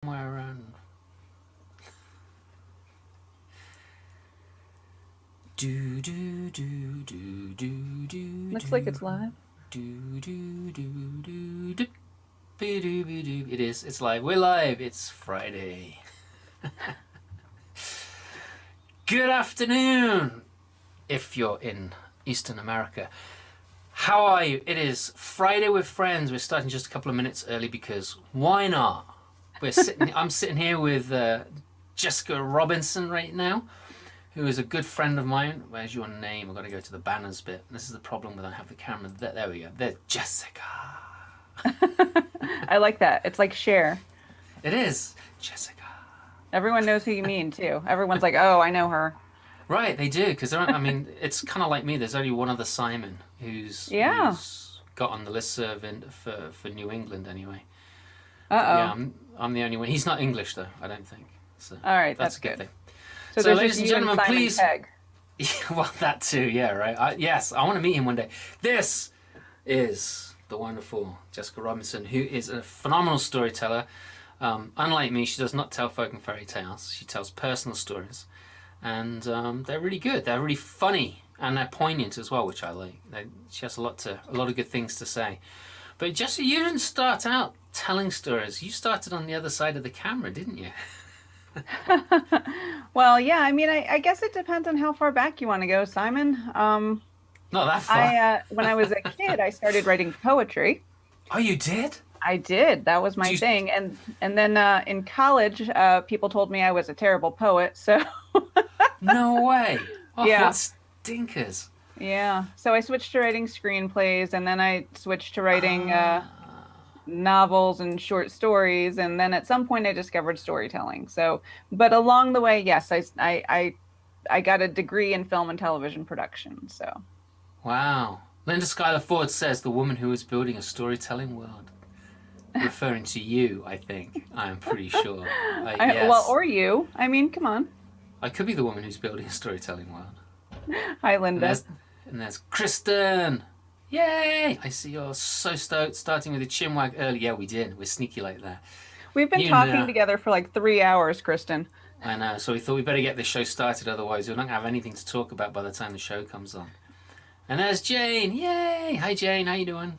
somewhere around. Do do do do do do. Looks like it's live. Do do do do do. It is. It's live. We're live. It's Friday. Good afternoon, if you're in Eastern America. How are you? It is Friday with friends. We're starting just a couple of minutes early because why not? I'm sitting here with Jessica Robinson right now, who is a good friend of mine. Where's your name? I've got to go to the banners bit. This is the problem when I have the camera. There we go. There's Jessica. I like that. It's like Cher. It is Jessica. Everyone knows who you mean too. Everyone's like, "Oh, I know her." Right, they do, because I mean, it's kind of like me. There's only one other Simon who's got on the listserv for New England anyway. Yeah, I'm the only one. He's not English though, I don't think. So all right, that's a good good thing. So ladies and gentlemen, please. Pegg. Well, that too, yeah, right. Yes, I want to meet him one day. This is the wonderful Jessica Robinson, who is a phenomenal storyteller. Unlike me, she does not tell folk and fairy tales. She tells personal stories. And they're really good. They're really funny, and they're poignant as well, which I like. She has a lot of good things to say. But Jessica, you didn't start out telling stories. You started on the other side of the camera, didn't you? Well, yeah. I mean, I guess it depends on how far back you want to go, Simon. Not that far. When I was a kid, I started writing poetry. Oh, you did? I did. That was my thing. And then in college, people told me I was a terrible poet. So. No way. Oh, yeah. What stinkers. Yeah. So I switched to writing screenplays, and then I switched to writing novels and short stories, and then at some point I discovered storytelling. So, but along the way, yes, I got a degree in film and television production. So. Wow. Linda Schuyler Ford says the woman who is building a storytelling world. Referring to you, I think. I'm pretty sure. Yes. Well, or you. I mean, come on. I could be the woman who's building a storytelling world. Hi, Linda. And there's Kristen. Yay! I see you're so stoked, starting with a chinwag early. Yeah, we did. We're sneaky like that. We've been talking together for like 3 hours, Kristen. I know. So we thought we better get this show started. Otherwise, we're not going to have anything to talk about by the time the show comes on. And there's Jane. Yay! Hi, Jane. How you doing?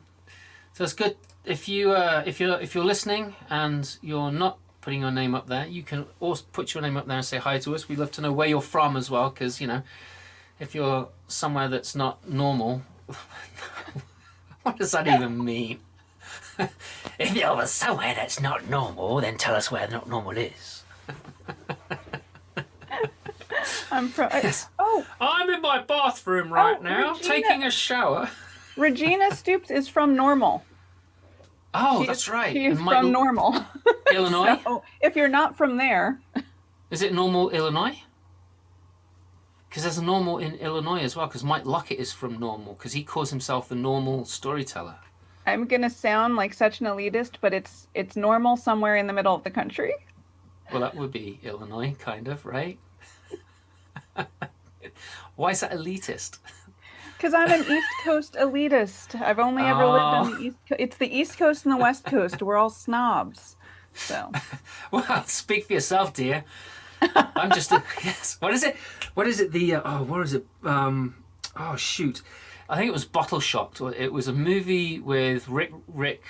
So it's good. If you're listening and you're not putting your name up there, you can also put your name up there and say hi to us. We'd love to know where you're from as well, because if you're somewhere that's not normal, what does that even mean? If you're somewhere that's not normal, then tell us where not normal is. Yes. I'm in my bathroom right now, taking a shower. Regina Stoops is from Normal. Oh, that's right. She's from Normal. Illinois? So if you're not from there. Is it Normal, Illinois? Because there's a Normal in Illinois as well, because Mike Lockett is from Normal, because he calls himself the Normal storyteller. I'm going to sound like such an elitist, but it's Normal somewhere in the middle of the country. Well, that would be Illinois, kind of, right? Why is that elitist? Because I'm an East Coast elitist. I've only ever lived on the East Coast. It's the East Coast and the West Coast. We're all snobs. So. Well, speak for yourself, dear. I'm just yes. What is it? What is it? What is it? Oh shoot! I think it was Bottle Shocked. It was a movie with Rick.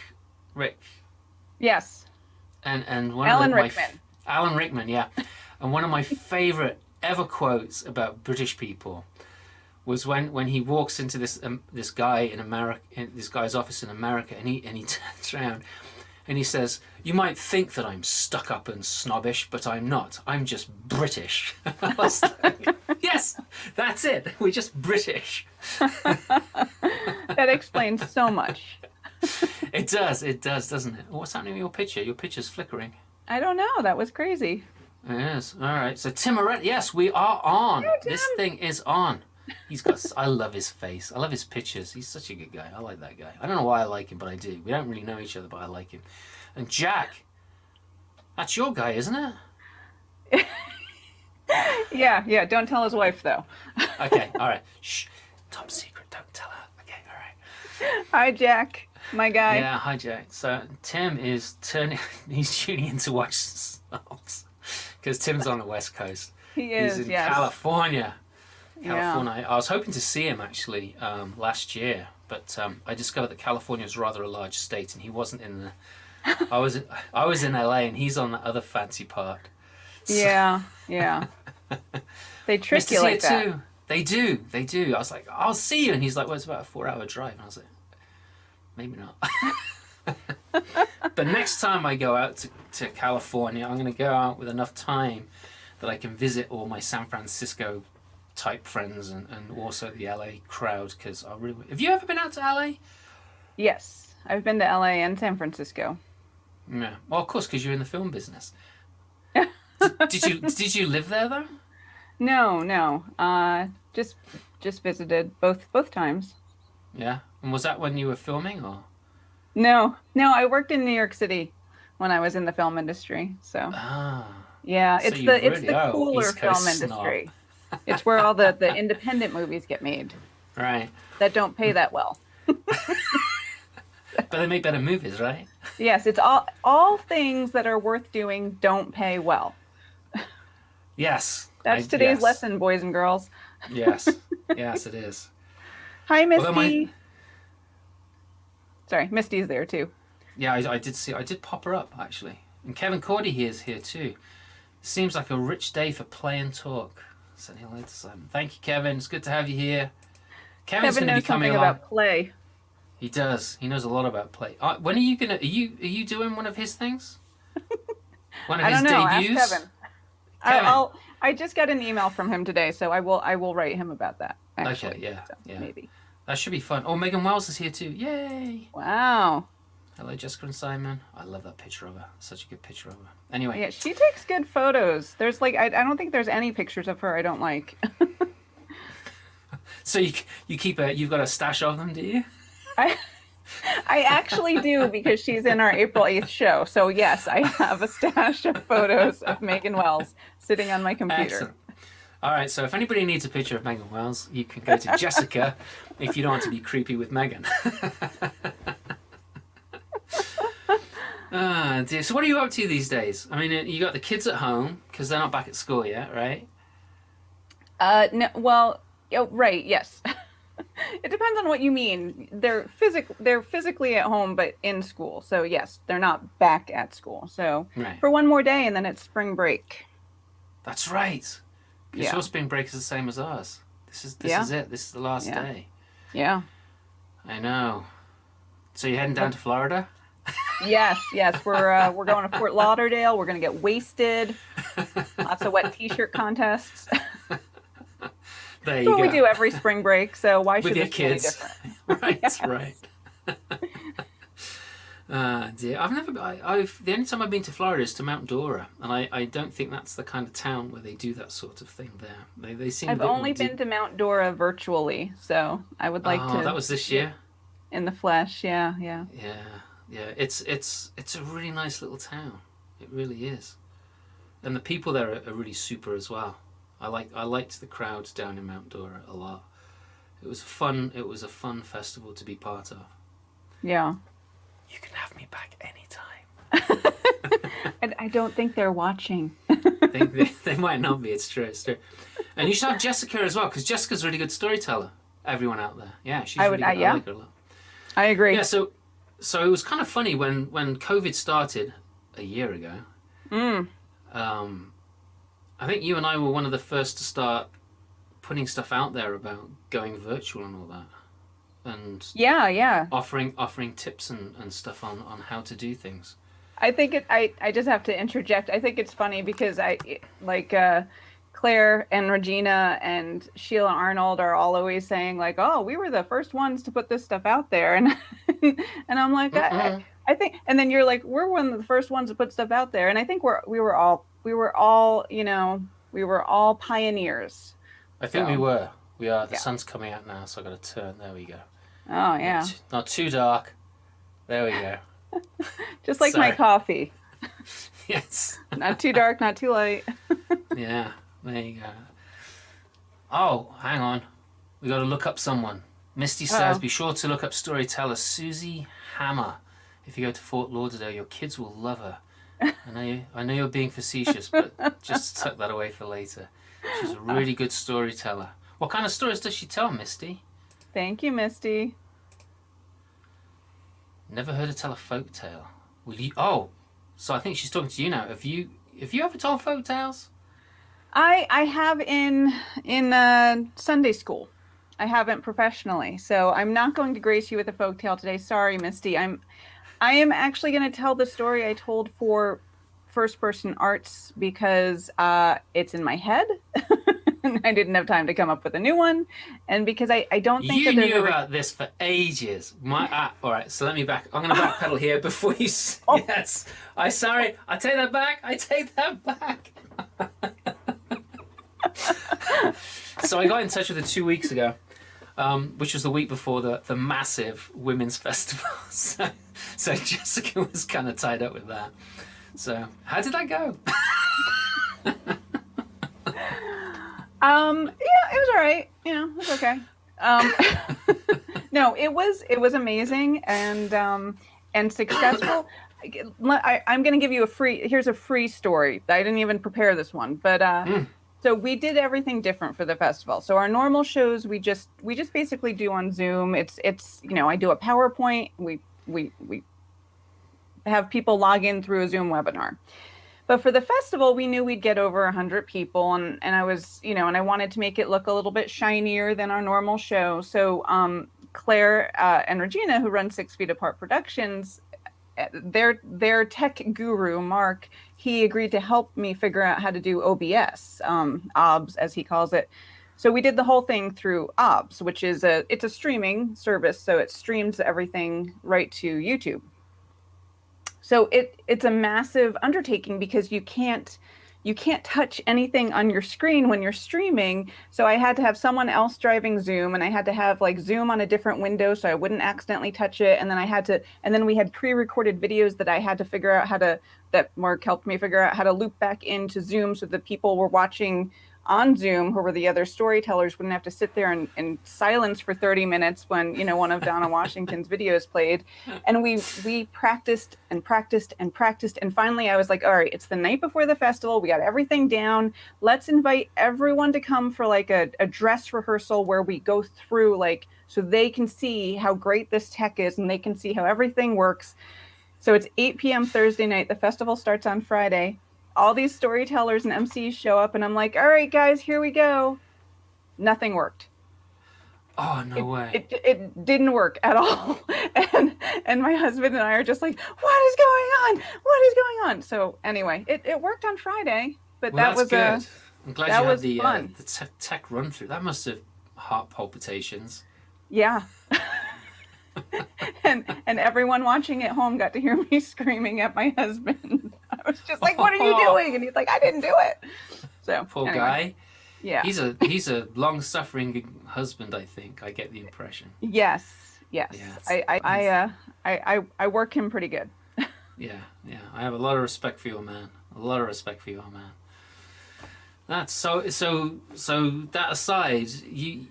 Yes. And one Alan of Rickman. Alan Rickman, yeah. And one of my favorite ever quotes about British people was when he walks into this guy in America, this guy's office in America, and he turns around and he says, "You might think that I'm stuck up and snobbish, but I'm not. I'm just British." I was like, yes, that's it. We're just British. That explains so much. It does, doesn't it? What's happening with your picture? Your picture's flickering. I don't know. That was crazy. It is. All right. So Tim Moret, yes, we are on. Hello, this thing is on. I love his face. I love his pictures. He's such a good guy. I like that guy. I don't know why I like him, but I do. We don't really know each other, but I like him. And Jack, that's your guy, isn't it? Yeah. Don't tell his wife, though. Okay, all right. Shh. Top secret. Don't tell her. Okay, all right. Hi, Jack. My guy. Yeah, hi, Jack. So Tim is he's tuning in to watch Wells. Because Tim's on the West Coast. He is, He's in yes. California. Yeah. I was hoping to see him actually last year, but I discovered that California is rather a large state, and he wasn't in the. I was in LA, and he's on the other fancy part. So, Yeah, yeah. They trick you like that. Too. They do. I was like, I'll see you, and he's like, well, it's about a 4-hour drive, and I was like, maybe not. But next time I go out to California, I'm going to go out with enough time that I can visit all my San Francisco type friends and also the LA crowd, because I really. Have you ever been out to LA? Yes, I've been to LA and San Francisco. Yeah. Well, of course, because you're in the film business. Did you live there though? No. Just visited both times. Yeah. And was that when you were filming or? No. I worked in New York City when I was in the film industry. So yeah, So it's you the really cooler East Coast film industry. It's where all the independent movies get made. Right. That don't pay that well. But they make better movies, right? Yes, it's all things that are worth doing don't pay well. Yes. That's today's lesson, boys and girls. Yes. Yes, it is. Hi, Misty. Sorry, Misty's there too. Yeah, I did pop her up actually. And Kevin Cordy is here too. Seems like a rich day for play and talk. Send hello to Simon. Thank you, Kevin. It's good to have you here. Kevin's Kevin going to knows be coming something along. about play. He does. He knows a lot about play. When are you gonna? Are you doing one of his things? One of I his don't know. debuts? Ask Kevin. Kevin. I just got an email from him today, so I will write him about that. Actually. Okay. Yeah. So Yeah. Maybe. That should be fun. Oh, Megan Wells is here too. Yay! Wow. Hello, Jessica and Simon. I love that picture of her. Such a good picture of her. Anyway. Yeah, she takes good photos. There's like I don't think there's any pictures of her I don't like. So you keep you've got a stash of them, do you? I actually do, because she's in our April 8th show. So yes, I have a stash of photos of Megan Wells sitting on my computer. Excellent. All right, so if anybody needs a picture of Megan Wells, you can go to Jessica if you don't want to be creepy with Megan. Dear. So what are you up to these days? I mean, you got the kids at home because they're not back at school yet, right? No, well, right, yes. It depends on what you mean. They're physically at home, but in school. So yes, they're not back at school. So Right. for one more day, and then it's spring break. That's right. Because Yeah. your spring break is the same as ours. This is it. This is the last day. Yeah. I know. So you're heading down to Florida? Yes. We're going to Fort Lauderdale. We're going to get wasted. Lots of wet T-shirt contests. There That's you what go. we do every spring break. So why With should your this be any kids. different? Right, Yes. right. Dear. The only time I've been to Florida is to Mount Dora, and I don't think that's the kind of town where they do that sort of thing there. They seem. I've only been to Mount Dora virtually, so I would like to. That was this year. In the flesh, yeah. Yeah. It's a really nice little town. It really is, and the people there are really super as well. I liked the crowds down in Mount Dora a lot. It was a fun festival to be part of. Yeah. You can have me back anytime. I don't think they're watching. they might not be. It's true. And you should have Jessica as well, because Jessica's a really good storyteller. Everyone out there, yeah, she's really good. I like her a lot. I agree. Yeah, so it was kind of funny when COVID started a year ago. I think you and I were one of the first to start putting stuff out there about going virtual and all that, and yeah, offering tips and stuff on how to do things. I think I just have to interject. I think it's funny because Claire and Regina and Sheila Arnold are all always saying like, "Oh, we were the first ones to put this stuff out there," and and I'm like, I think, and then you're like, "We're one of the first ones to put stuff out there," and I think we were all pioneers. I think we were. We are. The sun's coming out now, so I got to turn. There we go. Oh yeah. Not too dark. There we go. Just like my coffee. Yes. Not too dark, not too light. Yeah. There you go. Oh, hang on. We got to look up someone. Misty says, be sure to look up storyteller Susie Hammer. If you go to Fort Lauderdale, your kids will love her. I know you're being facetious, but just tuck that away for later. She's a really good storyteller. What kind of stories does she tell, Misty? Thank you, Misty. Never heard her tell a folk tale. Will you? Oh, so I think she's talking to you now. Have you ever told folk tales? I have in Sunday school. I haven't professionally, so I'm not going to grace you with a folk tale today. Sorry, Misty. I am actually going to tell the story I told for first person arts because it's in my head. And I didn't have time to come up with a new one, and because I don't think you that knew about this for ages. All right, so let me back. I'm going to backpedal here before you. Oh. Yes, I sorry. I take that back. I take that back. So I got in touch with her 2 weeks ago, which was the week before the massive women's festival. So Jessica was kind of tied up with that. So how did that go? Yeah, it was all right. You know, it was okay. No, it was amazing and successful. I'm going to give you here's a free story. I didn't even prepare this one, but so we did everything different for the festival. So our normal shows we just basically do on Zoom. It's I do a PowerPoint. We have people log in through a Zoom webinar. But for the festival, we knew we'd get over 100 people, and I was, and I wanted to make it look a little bit shinier than our normal show. So Claire and Regina, who run 6 Feet Apart Productions, their tech guru, Mark, he agreed to help me figure out how to do OBS, OBS as he calls it. So we did the whole thing through OBS, which is it's a streaming service, so it streams everything right to YouTube. So it's a massive undertaking because you can't touch anything on your screen when you're streaming. So I had to have someone else driving Zoom, and I had to have like Zoom on a different window so I wouldn't accidentally touch it. And then we had pre-recorded videos that I had to figure out that Mark helped me figure out how to loop back into Zoom so that people were watching on Zoom, who were the other storytellers, wouldn't have to sit there in silence for 30 minutes when, one of Donna Washington's videos played. And we practiced and practiced and practiced. And finally I was like, all right, it's the night before the festival. We got everything down. Let's invite everyone to come for like a dress rehearsal where we go through so they can see how great this tech is and they can see how everything works. So it's 8 p.m. Thursday night. The festival starts on Friday. All these storytellers and MCs show up, and I'm like, all right, guys, here we go. Nothing worked. Oh, no way. It didn't work at all. And my husband and I are just like, what is going on? What is going on? So anyway, it worked on Friday, but well, that was good. I'm glad you had the tech run through. That must have heart palpitations. Yeah. and everyone watching at home got to hear me screaming at my husband. I was just like, what are you doing? And he's like, I didn't do it. So poor guy. Yeah. He's a long-suffering husband, I think. I get the impression. Yes. Yeah, I work him pretty good. Yeah. I have a lot of respect for your man. That's so that aside,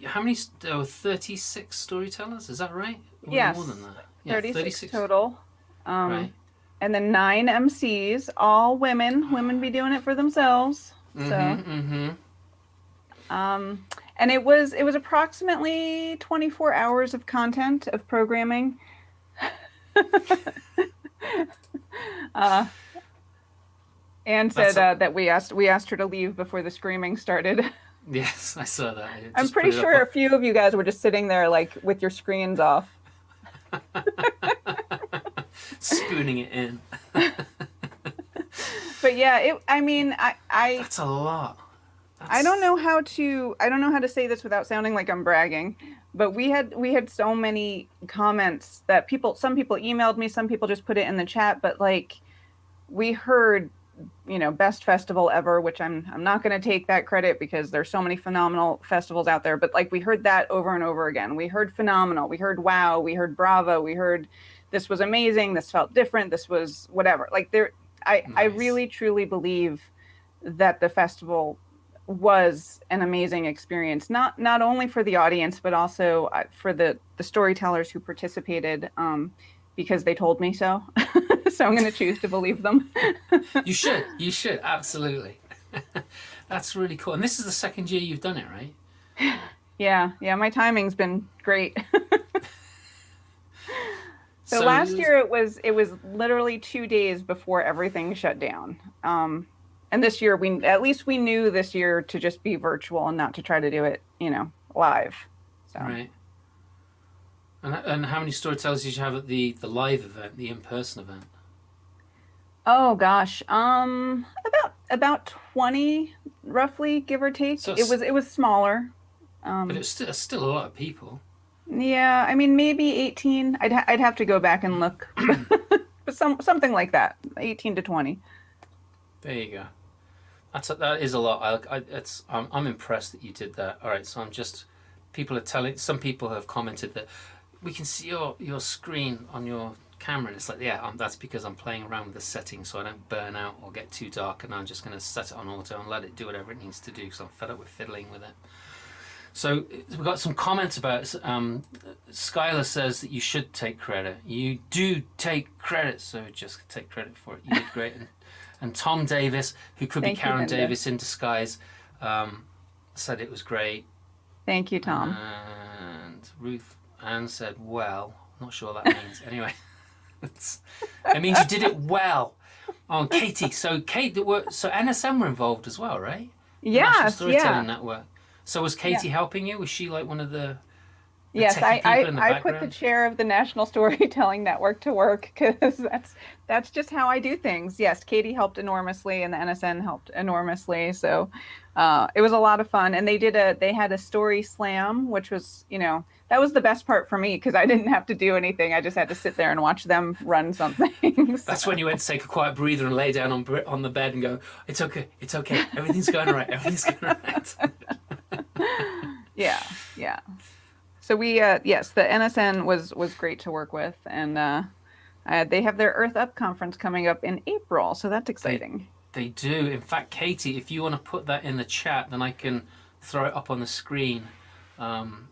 how many 36 storytellers, is that right? Or yes, more than that. Yeah, 36 total. Right. And then 9 MCs, all women be doing it for themselves. And it was approximately 24 hours of content of programming. Anne said that we asked her to leave before the screaming started. Yes, I saw that. I'm pretty sure a few of you guys were just sitting there with your screens off. Spooning it in. But yeah, I that's a lot. I don't know how to say this without sounding like I'm bragging, but we had so many comments that some people emailed me, some people just put it in the chat, but we heard, best festival ever, which I'm not going to take that credit because there's so many phenomenal festivals out there, but we heard that over and over again. We heard phenomenal, we heard wow, we heard bravo, we heard this was amazing, this felt different, this was whatever. Nice. I really truly believe that the festival was an amazing experience, not only for the audience, but also for the storytellers who participated, because they told me so. So I'm going to choose to believe them. You should, absolutely. That's really cool. And this is the second year you've done it, right? Yeah, my timing's been great. So So last year it was literally 2 days before everything shut down. And this year we knew this year to just be virtual and not to try to do it, live. So right. And how many storytellers did you have at the live event, the in-person event? oh gosh, about 20 roughly, give or take. So It was smaller. but Um it's still a lot of people. yeah, I mean maybe 18. I'd have to go back and look. But something like that. 18 to 20. There you go. That is a lot. I'm impressed that you did that. All right, so people are telling. Some people have commented that we can see your screen on your camera, and it's like, yeah, that's because I'm playing around with the settings so I don't burn out or get too dark, and I'm just going to set it on auto and let it do whatever it needs to do because I'm fed up with fiddling with it. So we've got some comments about it. Skylar says that you should take credit. You do take credit, so just take credit for it. You did great. And Tom Davis, who could Thank be you, Karen Linda. Davis in disguise, said it was great. Thank you, Tom. And Ruth Ann said, well, not sure what that means. Anyway, it means you did it well. Oh, and Katie. So NSM were involved as well, right? The National Yes, Storytelling yeah. Network. So was Katie helping you? Was she like one of the Yes, techie people in the I put the background? chair of the National Storytelling Network to work because that's just how I do things. Yes, Katie helped enormously, and the NSN helped enormously. So it was a lot of fun, and they had a story slam, which was that was the best part for me because I didn't have to do anything. I just had to sit there and watch them run something. That's when you went to take a quiet breather and lay down on the bed and go, it's okay, everything's going all right, everything's going all right. Yeah, yeah. So yes, the NSN was great to work with, and they have their Earth Up conference coming up in April, so that's exciting. They do. In fact, Katie, if you want to put that in the chat, then I can throw it up on the screen.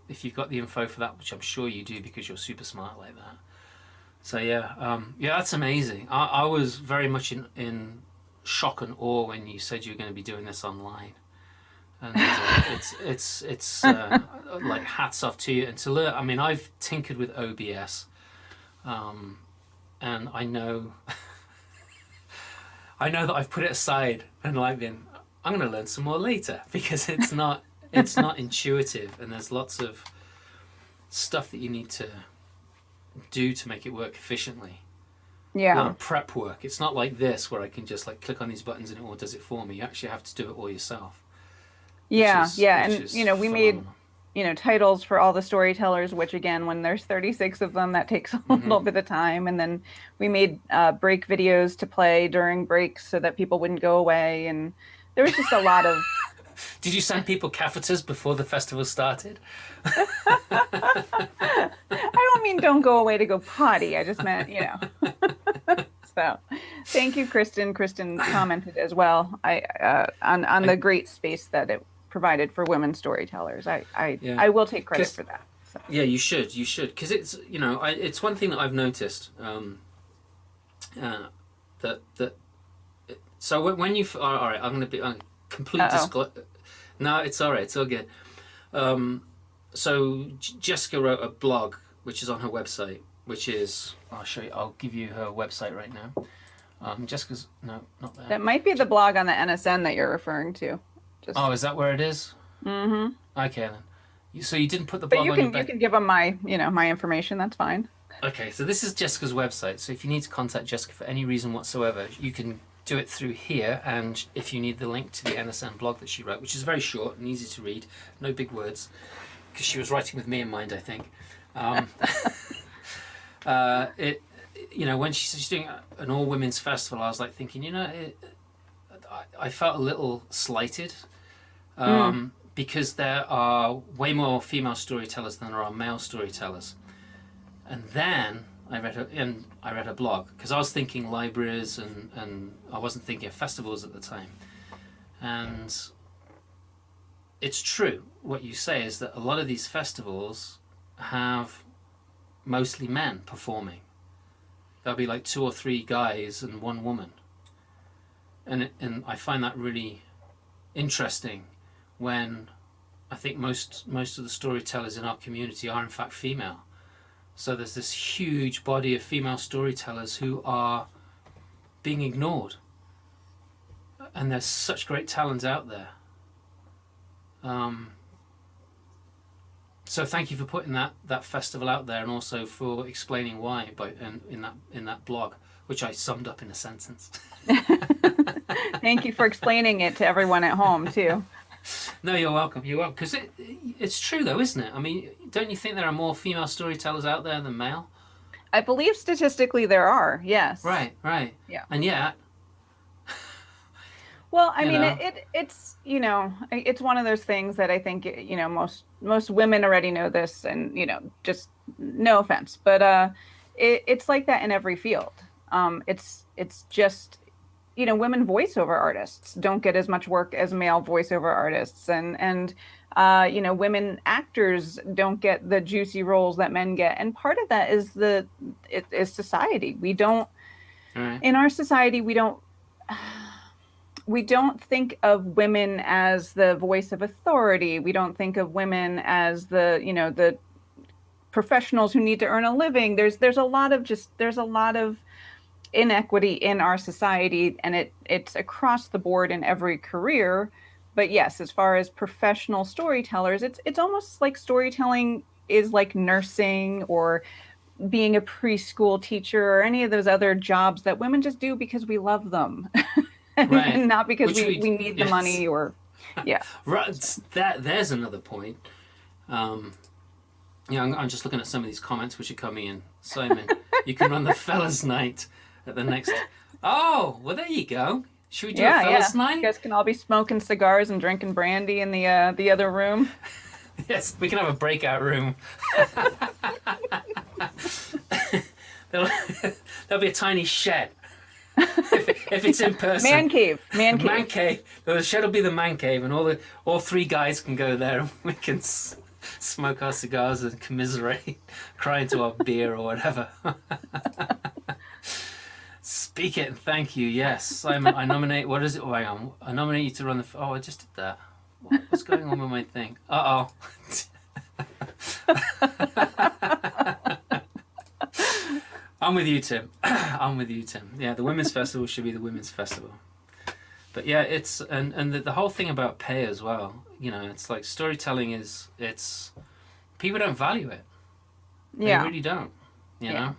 If you've got the info for that, which I'm sure you do because you're super smart like that. So yeah, that's amazing. I was very much in shock and awe when you said you were going to be doing this online. And it's like hats off to you. And to learn, I mean, I've tinkered with OBS, and I know that I've put it aside and like I'm going to learn some more later because it's not intuitive, and there's lots of stuff that you need to do to make it work efficiently. Yeah. A lot of prep work. It's not like this where I can just like click on these buttons and it all does it for me. You actually have to do it all yourself. Yeah, Which and is we made phenomenal. titles for all the storytellers, which again, when there's 36 of them, that takes a little bit of time. And then we made break videos to play during breaks so that people wouldn't go away. And there was just a lot of. Did you send people catheters before the festival started? I don't mean don't go away to go potty. I just meant, So, thank you, Kristen. Kristen commented as well. On the great space that it provided for women storytellers. I will take credit for that. So. Yeah, you should, because it's it's one thing that I've noticed that. So when you all right, I'm going to be complete disclosure. No, it's all right. It's all good. So Jessica wrote a blog which is on her website, which is I'll show you. I'll give you her website right now. Jessica's no, not there. That might be the blog on the NSN that you're referring to. Oh, is that where it is? Mm-hmm. Okay then. So you didn't put the blog but on your you can give them my my information. That's fine. Okay, so this is Jessica's website. So if you need to contact Jessica for any reason whatsoever, you can do it through here. And if you need the link to the NSN blog that she wrote, which is very short and easy to read, no big words, because she was writing with me in mind, I think. When she's doing an all women's festival, I was like thinking, I felt a little slighted. Because there are way more female storytellers than there are male storytellers. And then I read her blog because I was thinking libraries and I wasn't thinking of festivals at the time. And it's true what you say is that a lot of these festivals have mostly men performing. there'll be like 2 or 3 guys and 1 woman, and I find that really interesting when I think most of the storytellers in our community are in fact female. So there's this huge body of female storytellers who are being ignored, and there's such great talent out there. So thank you for putting that festival out there, and also for explaining why in that blog, which I summed up in a sentence. Thank you for explaining it to everyone at home too. No, you're welcome. You're welcome. Because it's true though, isn't it? I mean, don't you think there are more female storytellers out there than male? I believe statistically there are, yes. Right. Yeah. And yet... Well, I mean, it's, it's one of those things that I think, most women already know this, and, just no offense, but it's like that in every field. It's just, women voiceover artists don't get as much work as male voiceover artists, and women actors don't get the juicy roles that men get. And part of that is society. We don't, in our society, we don't think of women as the voice of authority. We don't think of women as the professionals who need to earn a living. There's a lot of inequity in our society, and it's across the board in every career. But yes, as far as professional storytellers, it's almost like storytelling is like nursing or being a preschool teacher or any of those other jobs that women just do because we love them. Right. And not because we need the money or, yeah. Right. There's another point. I'm just looking at some of these comments which are coming in. Simon, you can run the fellas' night at the next. Oh, well, there you go. Should we do a fellas' night? You guys can all be smoking cigars and drinking brandy in the other room. Yes, we can have a breakout room. There'll be a tiny shed. If it's in person. Man cave. The shed will be the man cave, and all 3 guys can go there, and we can smoke our cigars and commiserate, cry into our beer or whatever. Speak it and thank you. Yes, Simon, I nominate. What is it? Oh, hang on. I nominate you to run the. Oh, I just did that. What's going on with my thing? Uh-oh. I'm with you, Tim. Yeah, the Women's Festival should be the Women's Festival. But yeah, it's and the whole thing about pay as well. It's like storytelling it's people don't value it. They really don't. You know.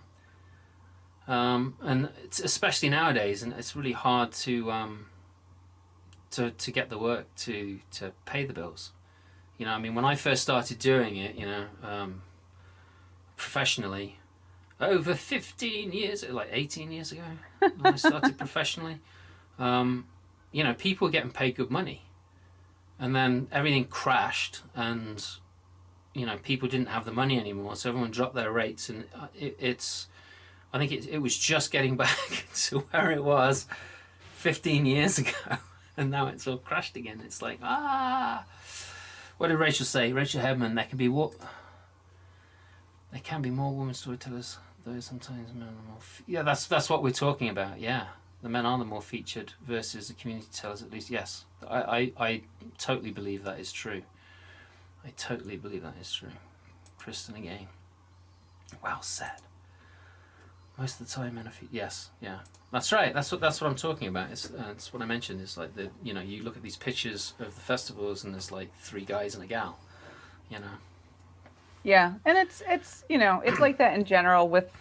And it's especially nowadays, and it's really hard to get the work to pay the bills. I mean, when I first started doing it, professionally, over 15 years, like 18 years ago, when I started professionally, people were getting paid good money. And then everything crashed, and, people didn't have the money anymore, so everyone dropped their rates, and I think it was just getting back to where it was 15 years ago, and now it's all crashed again. It's like, what did Rachel say? Rachel Hedman, there can be more women storytellers, though sometimes men are more... Yeah, that's what we're talking about, yeah. The men are the more featured versus the community tellers, at least, yes. I totally believe that is true. Kristen again. Well said. Most of the time, men are yes, yeah, that's right. That's what I'm talking about. It's what I mentioned. It's like you look at these pictures of the festivals, and there's like 3 guys and a gal, Yeah, and it's it's like that in general with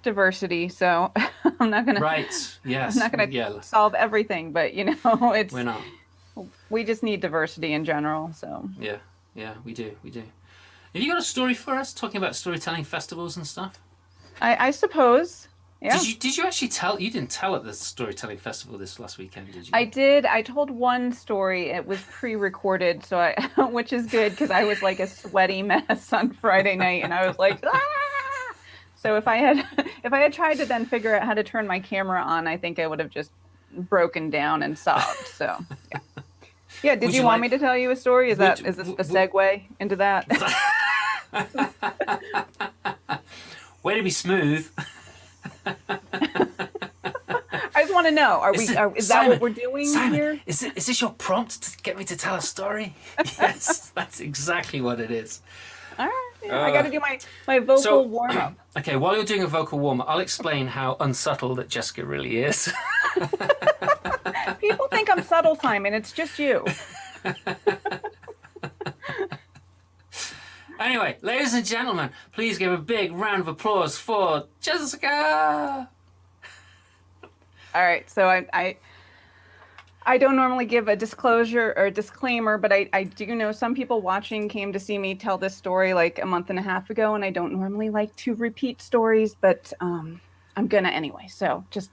diversity. So I'm not gonna Yes, I'm not gonna solve everything, but it's we're not. We just need diversity in general. So yeah, we do. Have you got a story for us talking about storytelling festivals and stuff? I suppose. Yeah. Did you actually tell? You didn't tell at the storytelling festival this last weekend, did you? I did. I told one story. It was pre-recorded, so which is good because I was like a sweaty mess on Friday night, and I was like, ah! So if I had tried to then figure out how to turn my camera on, I think I would have just broken down and sobbed. So yeah. Did you want me to tell you a story? Is this the segue into that? Way to be smooth. I just want to know, is that what we're doing here? Is this your prompt to get me to tell a story? Yes, that's exactly what it is. All right. Yeah, I got to do my vocal warm-up. Okay, while you're doing a vocal warm-up, I'll explain how unsubtle that Jessica really is. People think I'm subtle, Simon. It's just you. Anyway, ladies and gentlemen, please give a big round of applause for Jessica. All right, so I don't normally give a disclosure or a disclaimer, but I do know some people watching came to see me tell this story like a month and a half ago, and I don't normally like to repeat stories, but I'm gonna anyway. So just,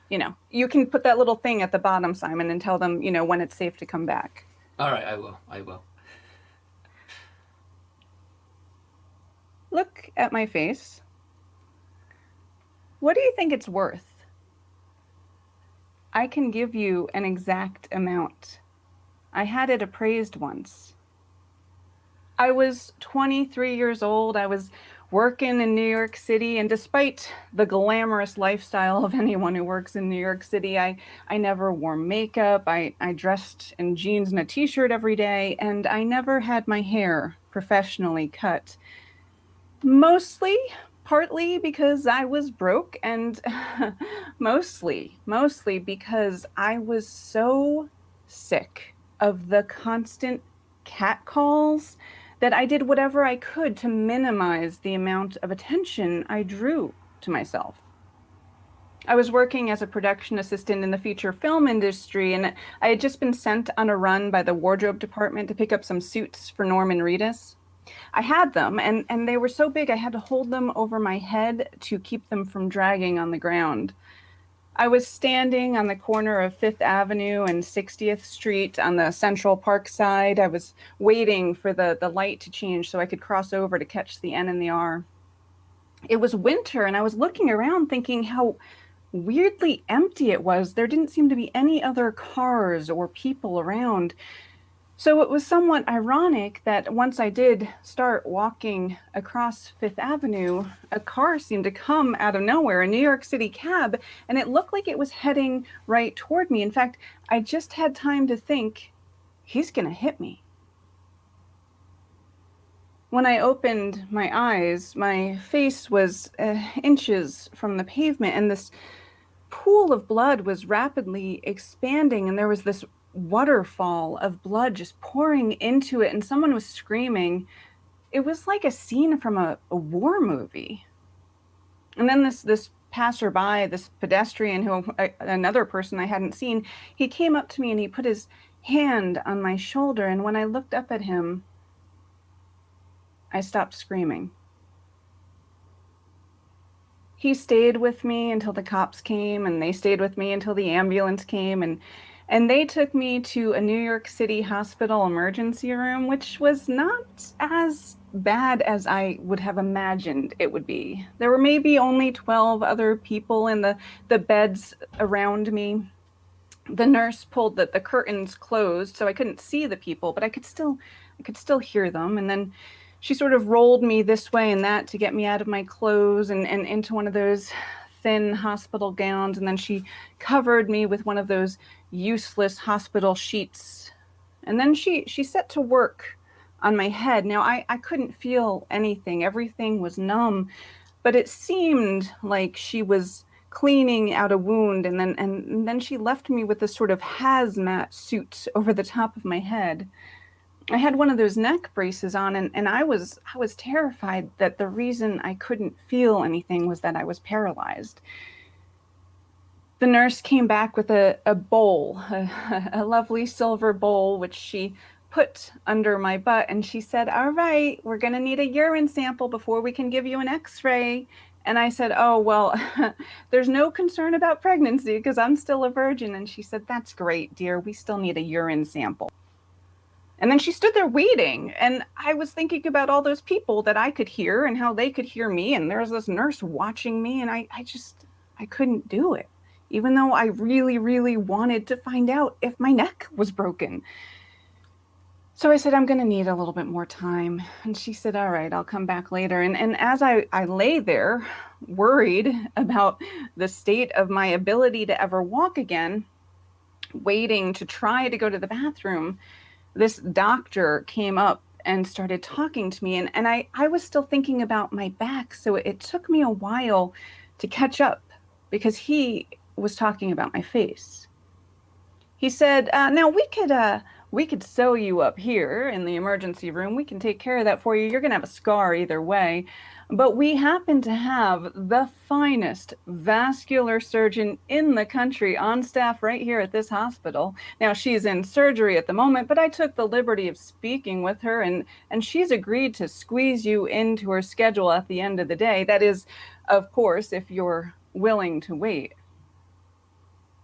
you can put that little thing at the bottom, Simon, and tell them, when it's safe to come back. All right, I will. Look at my face. What do you think it's worth? I can give you an exact amount. I had it appraised once. I was 23 years old. I was working in New York City, and despite the glamorous lifestyle of anyone who works in New York City, I never wore makeup. I dressed in jeans and a t-shirt every day, and I never had my hair professionally cut. Partly because I was broke, and mostly because I was so sick of the constant catcalls that I did whatever I could to minimize the amount of attention I drew to myself. I was working as a production assistant in the feature film industry, and I had just been sent on a run by the wardrobe department to pick up some suits for Norman Reedus. I had them, and they were so big I had to hold them over my head to keep them from dragging on the ground. I was standing on the corner of 5th Avenue and 60th Street on the Central Park side. I was waiting for the light to change so I could cross over to catch the N and the R. It was winter, and I was looking around thinking how weirdly empty it was. There didn't seem to be any other cars or people around. So it was somewhat ironic that once I did start walking across 5th Avenue, a car seemed to come out of nowhere, a New York City cab, and it looked like it was heading right toward me. In fact, I just had time to think, he's going to hit me. When I opened my eyes, my face was inches from the pavement, and this pool of blood was rapidly expanding, and there was this waterfall of blood just pouring into it, and someone was screaming. It was like a scene from a war movie. And then this passerby, this pedestrian, another person I hadn't seen, he came up to me and he put his hand on my shoulder, and when I looked up at him, I stopped screaming. He stayed with me until the cops came, and they stayed with me until the ambulance came, and they took me to a New York City hospital emergency room, which was not as bad as I would have imagined it would be. There were maybe only 12 other people in the beds around me. The nurse pulled the curtains closed, so I couldn't see the people, but I could still hear them. And then she sort of rolled me this way and that to get me out of my clothes and into one of those thin hospital gowns, and then she covered me with one of those useless hospital sheets. And then she set to work on my head. Now, I couldn't feel anything. Everything was numb, but it seemed like she was cleaning out a wound, and then she left me with this sort of hazmat suit over the top of my head. I had one of those neck braces on, and I was terrified that the reason I couldn't feel anything was that I was paralyzed. The nurse came back with a bowl, a lovely silver bowl, which she put under my butt, and she said, "All right, we're going to need a urine sample before we can give you an x-ray." And I said, "Oh, well, there's no concern about pregnancy because I'm still a virgin." And she said, "That's great, dear. We still need a urine sample." And then she stood there waiting, and I was thinking about all those people that I could hear and how they could hear me, and there was this nurse watching me, and I couldn't do it, even though I really, really wanted to find out if my neck was broken. So I said, I'm going to need a little bit more time. And she said, all right, I'll come back later. And as I lay there, worried about the state of my ability to ever walk again, waiting to try to go to the bathroom, this doctor came up and started talking to me. And I was still thinking about my back. So it took me a while to catch up because he was talking about my face. He said, now we could sew you up here in the emergency room. We can take care of that for you. You're going to have a scar either way. But we happen to have the finest vascular surgeon in the country on staff right here at this hospital. Now, she's in surgery at the moment, but I took the liberty of speaking with her, and she's agreed to squeeze you into her schedule at the end of the day. That is, of course, if you're willing to wait.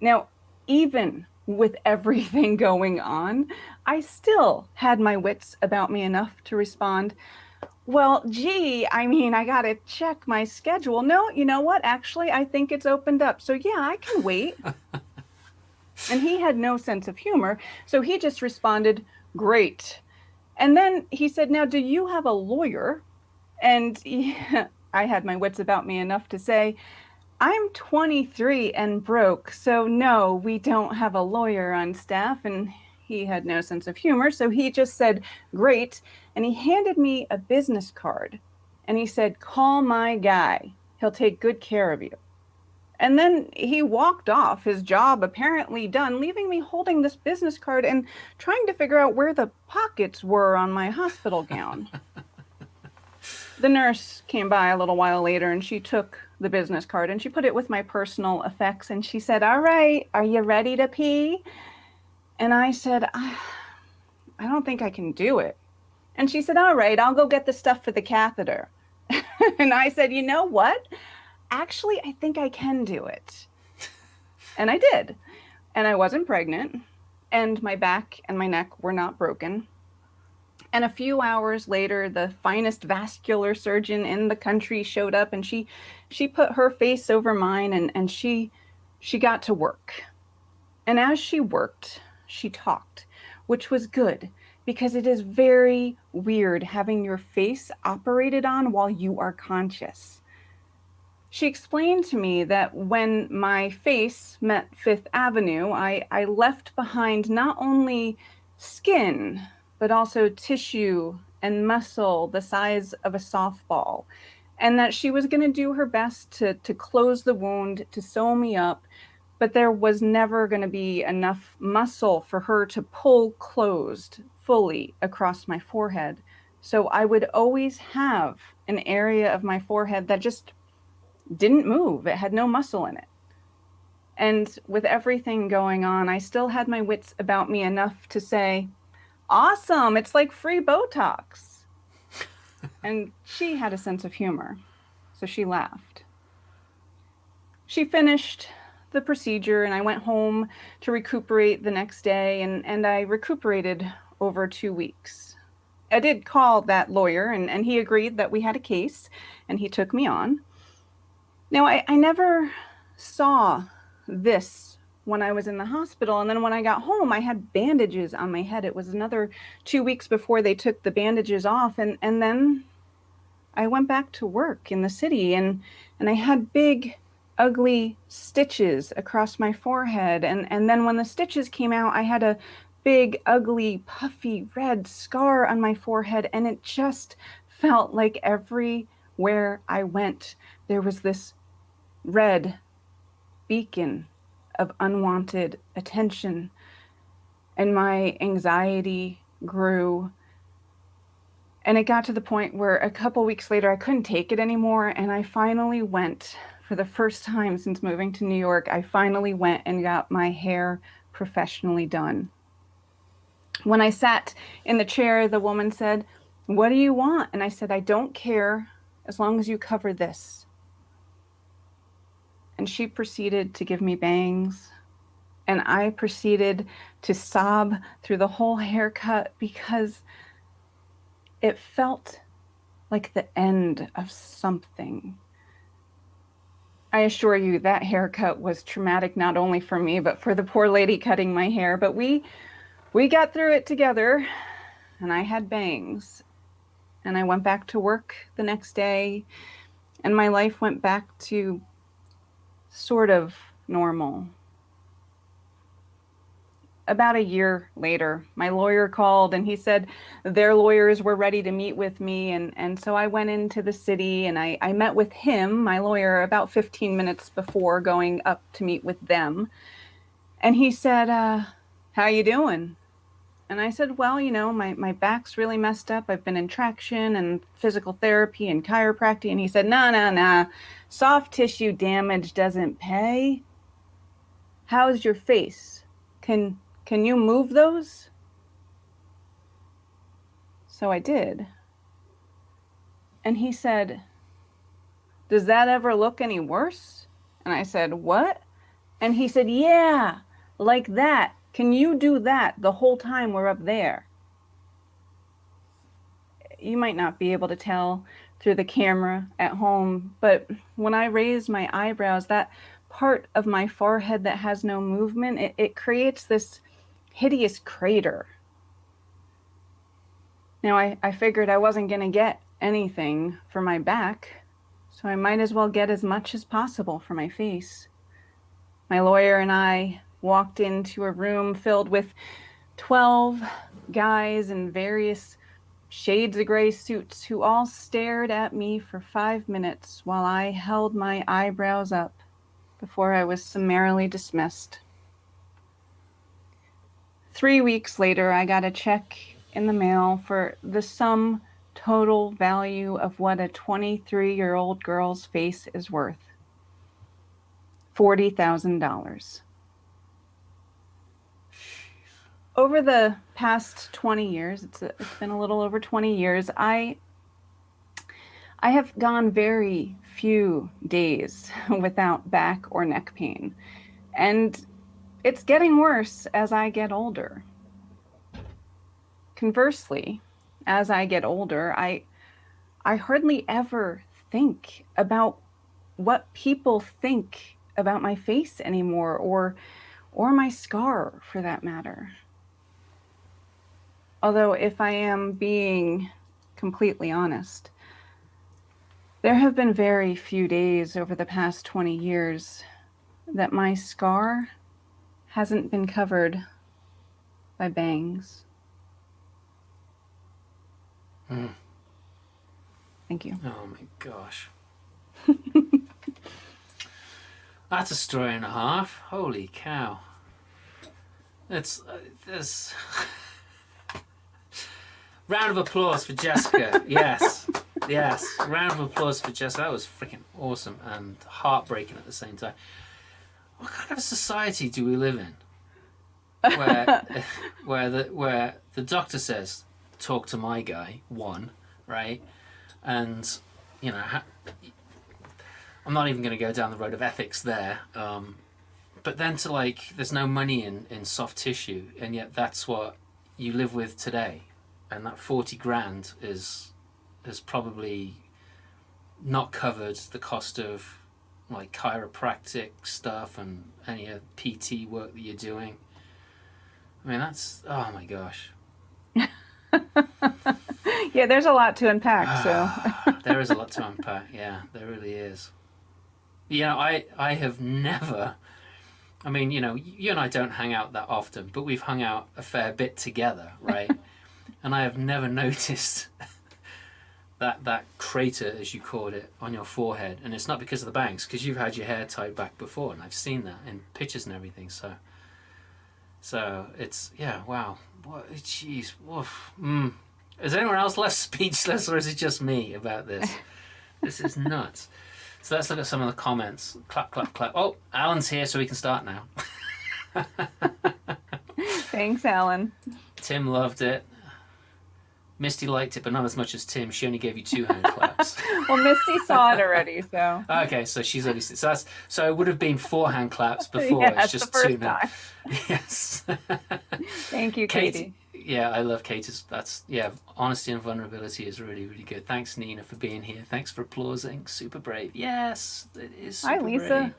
Now, even with everything going on, I still had my wits about me enough to respond, well, gee, I mean, I got to check my schedule. No, you know what? Actually, I think it's opened up. So yeah, I can wait. And he had no sense of humor. So he just responded, great. And then he said, now, do you have a lawyer? And I had my wits about me enough to say, I'm 23 and broke, so no, we don't have a lawyer on staff. And he had no sense of humor, so he just said, great. And he handed me a business card. And he said, call my guy. He'll take good care of you. And then he walked off, his job apparently done, leaving me holding this business card and trying to figure out where the pockets were on my hospital gown. The nurse came by a little while later and she took the business card and she put it with my personal effects and she said, all right, are you ready to pee? And I said, I don't think I can do it. And she said, all right, I'll go get the stuff for the catheter. And I said, you know what? Actually, I think I can do it. And I did. And I wasn't pregnant. And my back and my neck were not broken. And a few hours later, the finest vascular surgeon in the country showed up and she put her face over mine and she got to work. And as she worked, she talked, which was good because it is very weird having your face operated on while you are conscious. She explained to me that when my face met Fifth Avenue, I left behind not only skin, but also tissue and muscle the size of a softball, and that she was going to do her best to close the wound, to sew me up, but there was never going to be enough muscle for her to pull closed fully across my forehead. So I would always have an area of my forehead that just didn't move. It had no muscle in it. And with everything going on, I still had my wits about me enough to say, awesome, it's like free Botox. And she had a sense of humor, so she laughed. She finished the procedure and I went home to recuperate the next day, and I recuperated over 2 weeks. I did call that lawyer and he agreed that we had a case and he took me on. Now, I never saw this when I was in the hospital. And then when I got home, I had bandages on my head. It was another 2 weeks before they took the bandages off. And then I went back to work in the city and I had big, ugly stitches across my forehead. And then when the stitches came out, I had a big, ugly, puffy red scar on my forehead. And it just felt like everywhere I went, there was this red beacon of unwanted attention, and my anxiety grew. And it got to the point where a couple weeks later, I couldn't take it anymore. And I finally went, for the first time since moving to New York, I finally went and got my hair professionally done. When I sat in the chair, the woman said, what do you want? And I said, I don't care as long as you cover this. And she proceeded to give me bangs. And I proceeded to sob through the whole haircut because it felt like the end of something. I assure you that haircut was traumatic, not only for me, but for the poor lady cutting my hair. But we got through it together. and I had bangs. And I went back to work the next day, and my life went back to sort of normal. About a year later, my lawyer called and he said their lawyers were ready to meet with me. And so I went into the city and I met with him, my lawyer, about 15 minutes before going up to meet with them. And he said, how you doing? And I said, well, my back's really messed up. I've been in traction and physical therapy and chiropractic. And he said, no, no, no. Soft tissue damage doesn't pay. How's your face? Can you move those? So I did. And he said, does that ever look any worse? And I said, what? And he said, yeah, like that. Can you do that the whole time we're up there? You might not be able to tell through the camera at home, but when I raise my eyebrows, that part of my forehead that has no movement, it creates this hideous crater. Now, I figured I wasn't going to get anything for my back, so I might as well get as much as possible for my face. My lawyer and I walked into a room filled with 12 guys in various shades of gray suits who all stared at me for 5 minutes while I held my eyebrows up before I was summarily dismissed. 3 weeks later, I got a check in the mail for the sum total value of what a 23-year-old girl's face is worth. $40,000. Over the past 20 years, it's been a little over 20 years, I have gone very few days without back or neck pain. And it's getting worse as I get older. Conversely, as I get older, I hardly ever think about what people think about my face anymore, or my scar for that matter. Although, if I am being completely honest, there have been very few days over the past 20 years that my scar hasn't been covered by bangs. Thank you. Oh my gosh. That's a story and a half. Holy cow. It's round of applause for Jessica. Yes. Round of applause for Jessica. That was freaking awesome and heartbreaking at the same time. What kind of a society do we live in where the doctor says, talk to my guy, right? And I'm not even going to go down the road of ethics there, but then to there's no money in soft tissue, and yet that's what you live with today, and that 40 grand is probably not covered the cost of chiropractic stuff and any PT work that you're doing. I mean, that's, oh my gosh. Yeah, there's a lot to unpack. So there is a lot to unpack. Yeah, there really is. I have never. I mean, you and I don't hang out that often, but we've hung out a fair bit together, right? And I have never noticed that crater, as you called it, on your forehead. And it's not because of the bangs, because you've had your hair tied back before, and I've seen that in pictures and everything. So it's, yeah, wow. What, jeez, woof. Is anyone else left speechless, or is it just me about this? This is nuts. So let's look at some of the comments. Clap, clap, clap. Oh, Alan's here, so we can start now. Thanks, Alan. Tim loved it. Misty liked it, but not as much as Tim. She only gave you 2 hand claps. Well, Misty saw it already, so. Okay, so she's already seen. So it would have been 4 hand claps before. Yeah, it's just the first 2 now. time. Yes. Thank you, Katie. Yeah, I love Kate. Honesty and vulnerability is really, really good. Thanks, Nina, for being here. Thanks for applauding. Super brave. Yes, it is super Hi, Lisa. brave.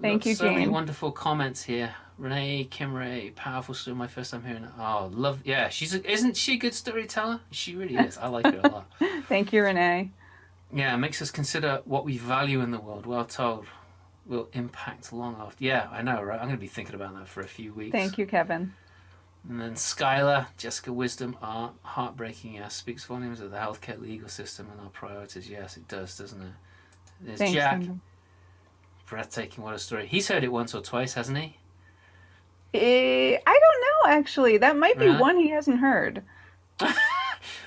Thank you, so many Jane. wonderful comments here. Renee Kimray, powerful story. My first time hearing it. Oh, love. Yeah, isn't she a good storyteller? She really is. I like her a lot. Thank you, Renee. Yeah, it makes us consider what we value in the world. Well told will impact long after. Yeah, I know, right? I'm going to be thinking about that for a few weeks. Thank you, Kevin. And then Skylar, Jessica Wisdom, art, heartbreaking, yes, speaks volumes of the healthcare legal system and our priorities. Yes, it does, doesn't it? There's Thanks, Jack. Cindy. Breathtaking, what a story. He's heard it once or twice, hasn't he? I don't know, actually. That might be Really? one he hasn't heard.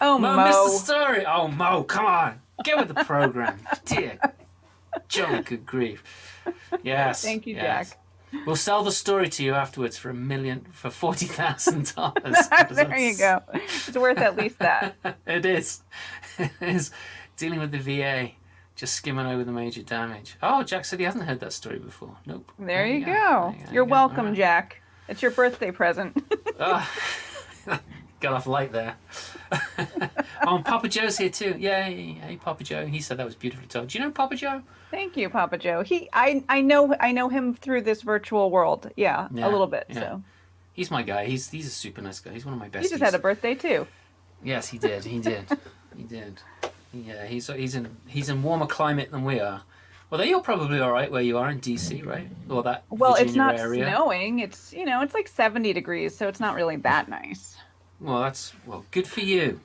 Oh, Mo Mo. missed the story. Oh, Mo, come on. Get with the program. Dear. Jolly good grief. Yes. Thank you, yes. Jack. We'll sell the story to you afterwards for $40,000. There you go. It's worth at least that. It is. It is. Dealing with the VA. Just skimming over the major damage. Oh, Jack said he hasn't heard that story before. Nope. There you go. You're welcome, right. Jack. It's your birthday present. Got off light there. Oh, and Papa Joe's here too. Yay. Hey, Papa Joe. He said that was beautifully told. Do you know Papa Joe? Thank you, Papa Joe. I know him through this virtual world. Yeah, a little bit. Yeah. So he's my guy. He's a super nice guy. He's one of my besties. he just had a birthday too. Yes, he did. He did. Yeah, he's in warmer climate than we are. Well, you're probably all right where you are in DC, right? Or that Well, Virginia it's not area. snowing. It's it's like 70 degrees, so it's not really that nice. Well, good for you.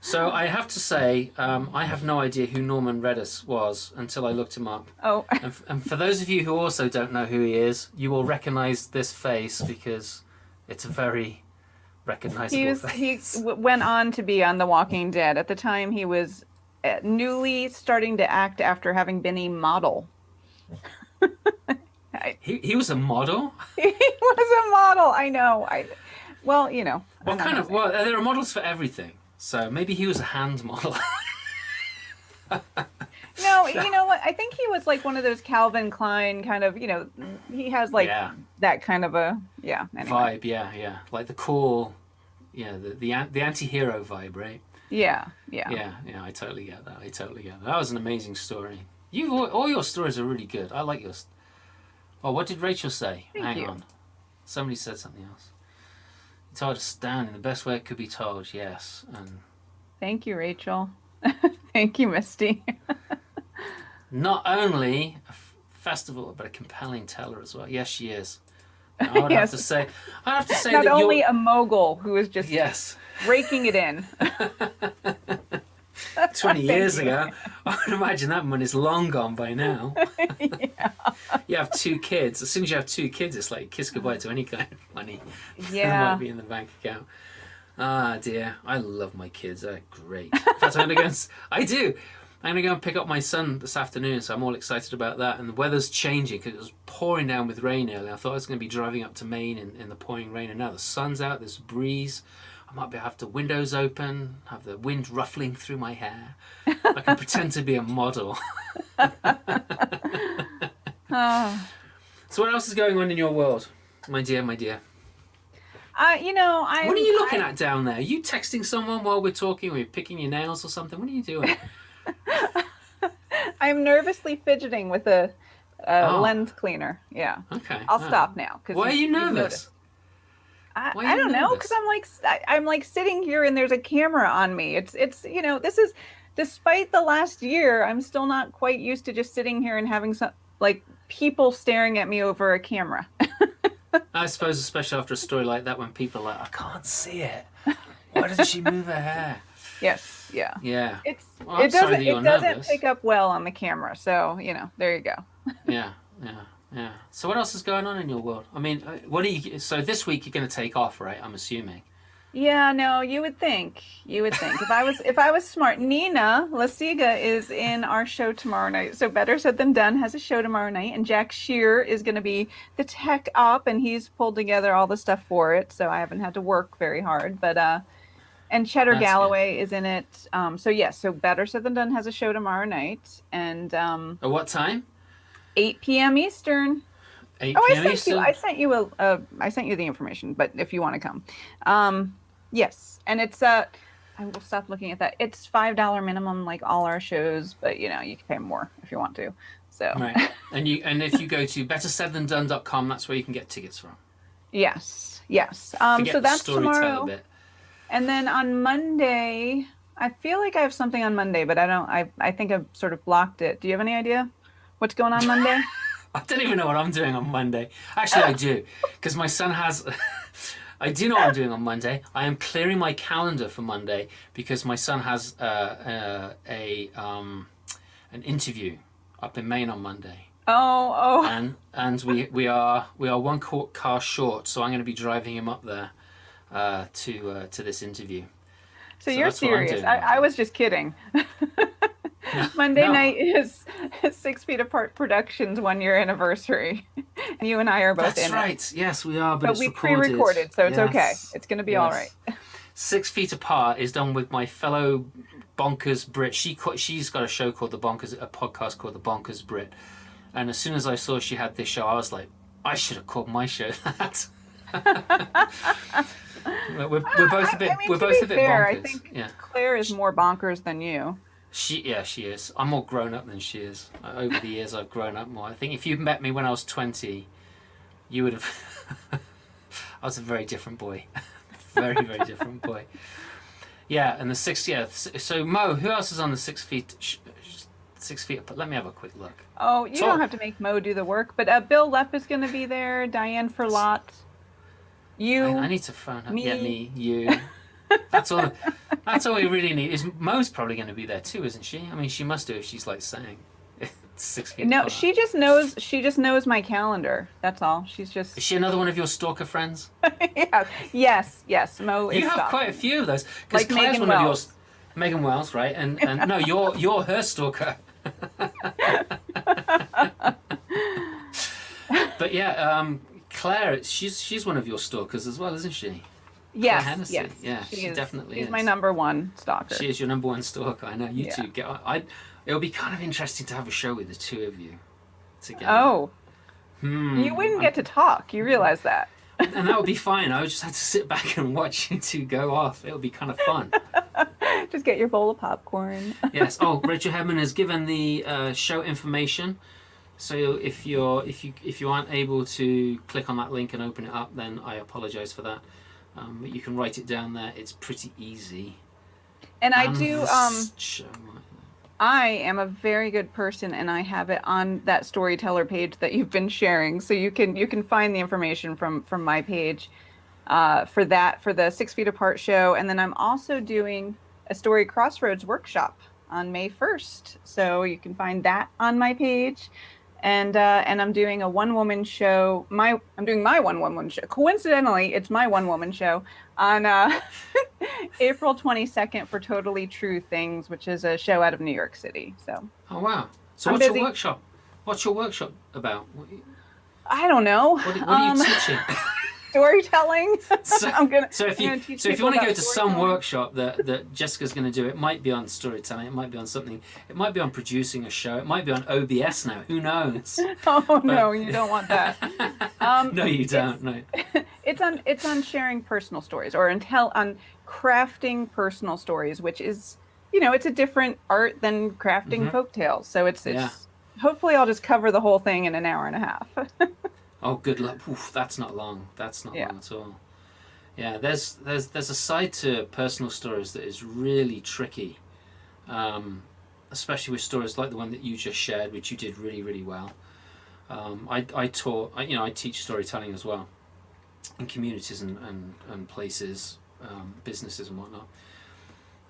So I have to say, I have no idea who Norman Reddis was until I looked him up. Oh. And for those of you who also don't know who he is, you will recognize this face because it's a very recognizable face. He went on to be on The Walking Dead. At the time, he was newly starting to act after having been a model. He was a model? He was a model. I know. Well, What kind of? Well, there are models for everything. So maybe he was a hand model. No, you know what? I think he was like one of those Calvin Klein kind of, he has like that kind of a, anyway. Vibe, yeah. Like the cool, the anti-hero vibe, right? Yeah. Yeah, I totally get that. That was an amazing story. All your stories are really good. I like yours. Oh, what did Rachel say? Thank you. Hang on. Somebody said something else. You told us down in the best way it could be told, yes. And thank you, Rachel. Thank you, Misty. not only a festival, but a compelling teller as well. Yes, she is. I would have to say not that only a mogul who is just raking it in. 20 years ago, I would imagine that money's long gone by now. Yeah. You have 2 kids. As soon as you have 2 kids, it's like kiss goodbye to any kind of money Yeah. that might be in the bank account. Ah, dear. I love my kids. They're great. In fact, I'm going to go and pick up my son this afternoon, so I'm all excited about that. And the weather's changing because it was pouring down with rain earlier. I thought I was going to be driving up to Maine in the pouring rain, and now the sun's out, there's a breeze. I might have the windows open, have the wind ruffling through my hair. I can pretend to be a model. Oh. So what else is going on in your world, my dear? What What are you looking at down there? Are you texting someone while we're talking, or you're picking your nails or something? What are you doing? I'm nervously fidgeting with a lens cleaner. Yeah. Okay. I'll stop now. Why are you nervous? I don't know, because I'm like sitting here and there's a camera on me. It's this is, despite the last year, I'm still not quite used to just sitting here and having some like people staring at me over a camera. I suppose, especially after a story like that, when people are like, I can't see it. Why doesn't she move her hair? Yes. Yeah. Yeah. It doesn't nervous. pick up well on the camera. So, there you go. Yeah. So what else is going on in your world? I mean, so this week you're going to take off, right? I'm assuming. Yeah, no, you would think. If I was smart. Nina Lasiga is in our show tomorrow night. So Better Said Than Done has a show tomorrow night, and Jack Shear is going to be the tech op, and he's pulled together all the stuff for it. So I haven't had to work very hard, but and Cheddar Galloway is in it. So Better Said Than Done has a show tomorrow night, and at what time? 8 p.m. Eastern. 8 p.m. Eastern? I sent you the information, but if you want to come. Yes. And it's I will stop looking at that. It's $5 minimum like all our shows, but you can pay more if you want to. So Right. And if you go to bettersaidthandone.com, that's where you can get tickets from. yes. Forget So the that's storyteller tomorrow. bit. And then on Monday, I feel like I have something on Monday, but I don't. I think I've sort of blocked it. Do you have any idea what's going on Monday? I don't even know what I'm doing on Monday. Actually, I do, because my son has. I do know what I'm doing on Monday. I am clearing my calendar for Monday because my son has an interview up in Maine on Monday. Oh. And we are one car short, so I'm going to be driving him up there to this interview. So So you're that's what I'm serious. doing on I Monday. was just kidding. No, Monday no, night is 6 Feet Apart Productions 1 year anniversary. And you and I are both that's in it. right. Yes, we are, but But it's we recorded. pre-recorded, so it's okay. Yes, It's going to be all right. yes. 6 Feet Apart is done with my fellow bonkers Brit. She's got a show called a podcast called The Bonkers Brit. And as soon as I saw she had this show, I was like, I should have called my show that. we're both a bit to be fair, I bonkers. think Yeah. Claire is more bonkers than you. She is. I'm more grown up than she is. Over the years, I've grown up more. I think if you met me when I was 20, you would have. I was a very different boy, very different boy. Yeah, and the 6. Yeah, so Mo, who else is on the 6 feet? 6 feet. Let me have a quick look. Oh, you don't have to make Mo do the work, but Bill Lepp is going to be there. Diane Ferlot. You. I need to phone her. Me. Yeah, me, you. That's all. That's all we really need. Is Mo's probably going to be there too, isn't she? I mean, she must do if she's like saying 6 feet No, apart. she just knows. She just knows my calendar. That's all. She's just. Is she another one of your stalker friends? Yeah. Yes. Mo is. You have stalking quite a me. few of those. Because Like Claire's Megan one of Wells. yours. Megan Wells, right? And no, you're her stalker. But yeah, Claire, she's one of your stalkers as well, isn't she? Yes. Hennessy. Yes. Yeah, she is. definitely She's is. my number one stalker. She is your number one stalker. I know. You Yeah. two get. It'll be kind of interesting to have a show with the two of you together. Oh. You wouldn't get to talk. You realize that. And that would be fine. I would just have to sit back and watch you two go off. It would be kind of fun. Just get your bowl of popcorn. Yes. Oh, Rachel Hedman has given the show information. So if you aren't able to click on that link and open it up, then I apologise for that. But you can write it down there. It's pretty easy. And I do. Show. I am a very good person, and I have it on that storyteller page that you've been sharing. So you can find the information from my page for the 6 Feet Apart show. And then I'm also doing a Story Crossroads workshop on May 1st. So you can find that on my page. And I'm doing a one-woman show. I'm doing my one-woman show. Coincidentally, it's my one-woman show on April 22nd for Totally True Things, which is a show out of New York City. So. Oh wow! So what's your workshop? What's your workshop about? I don't know. What are you teaching? Storytelling. So if you want to go to some storytelling. workshop that Jessica's going to do, it might be on storytelling, it might be on something, it might be on producing a show, it might be on OBS now. Who knows? Oh no, you don't want that. No, you don't. No. It's on sharing personal stories or on crafting personal stories, which is, it's a different art than crafting folktales. So it's hopefully I'll just cover the whole thing in an hour and a half. Oh, good luck. Oof, that's not long. That's not long at all. Yeah, there's a side to personal stories that is really tricky, especially with stories like the one that you just shared, which you did really, really well. I teach storytelling as well in communities and places, businesses and whatnot.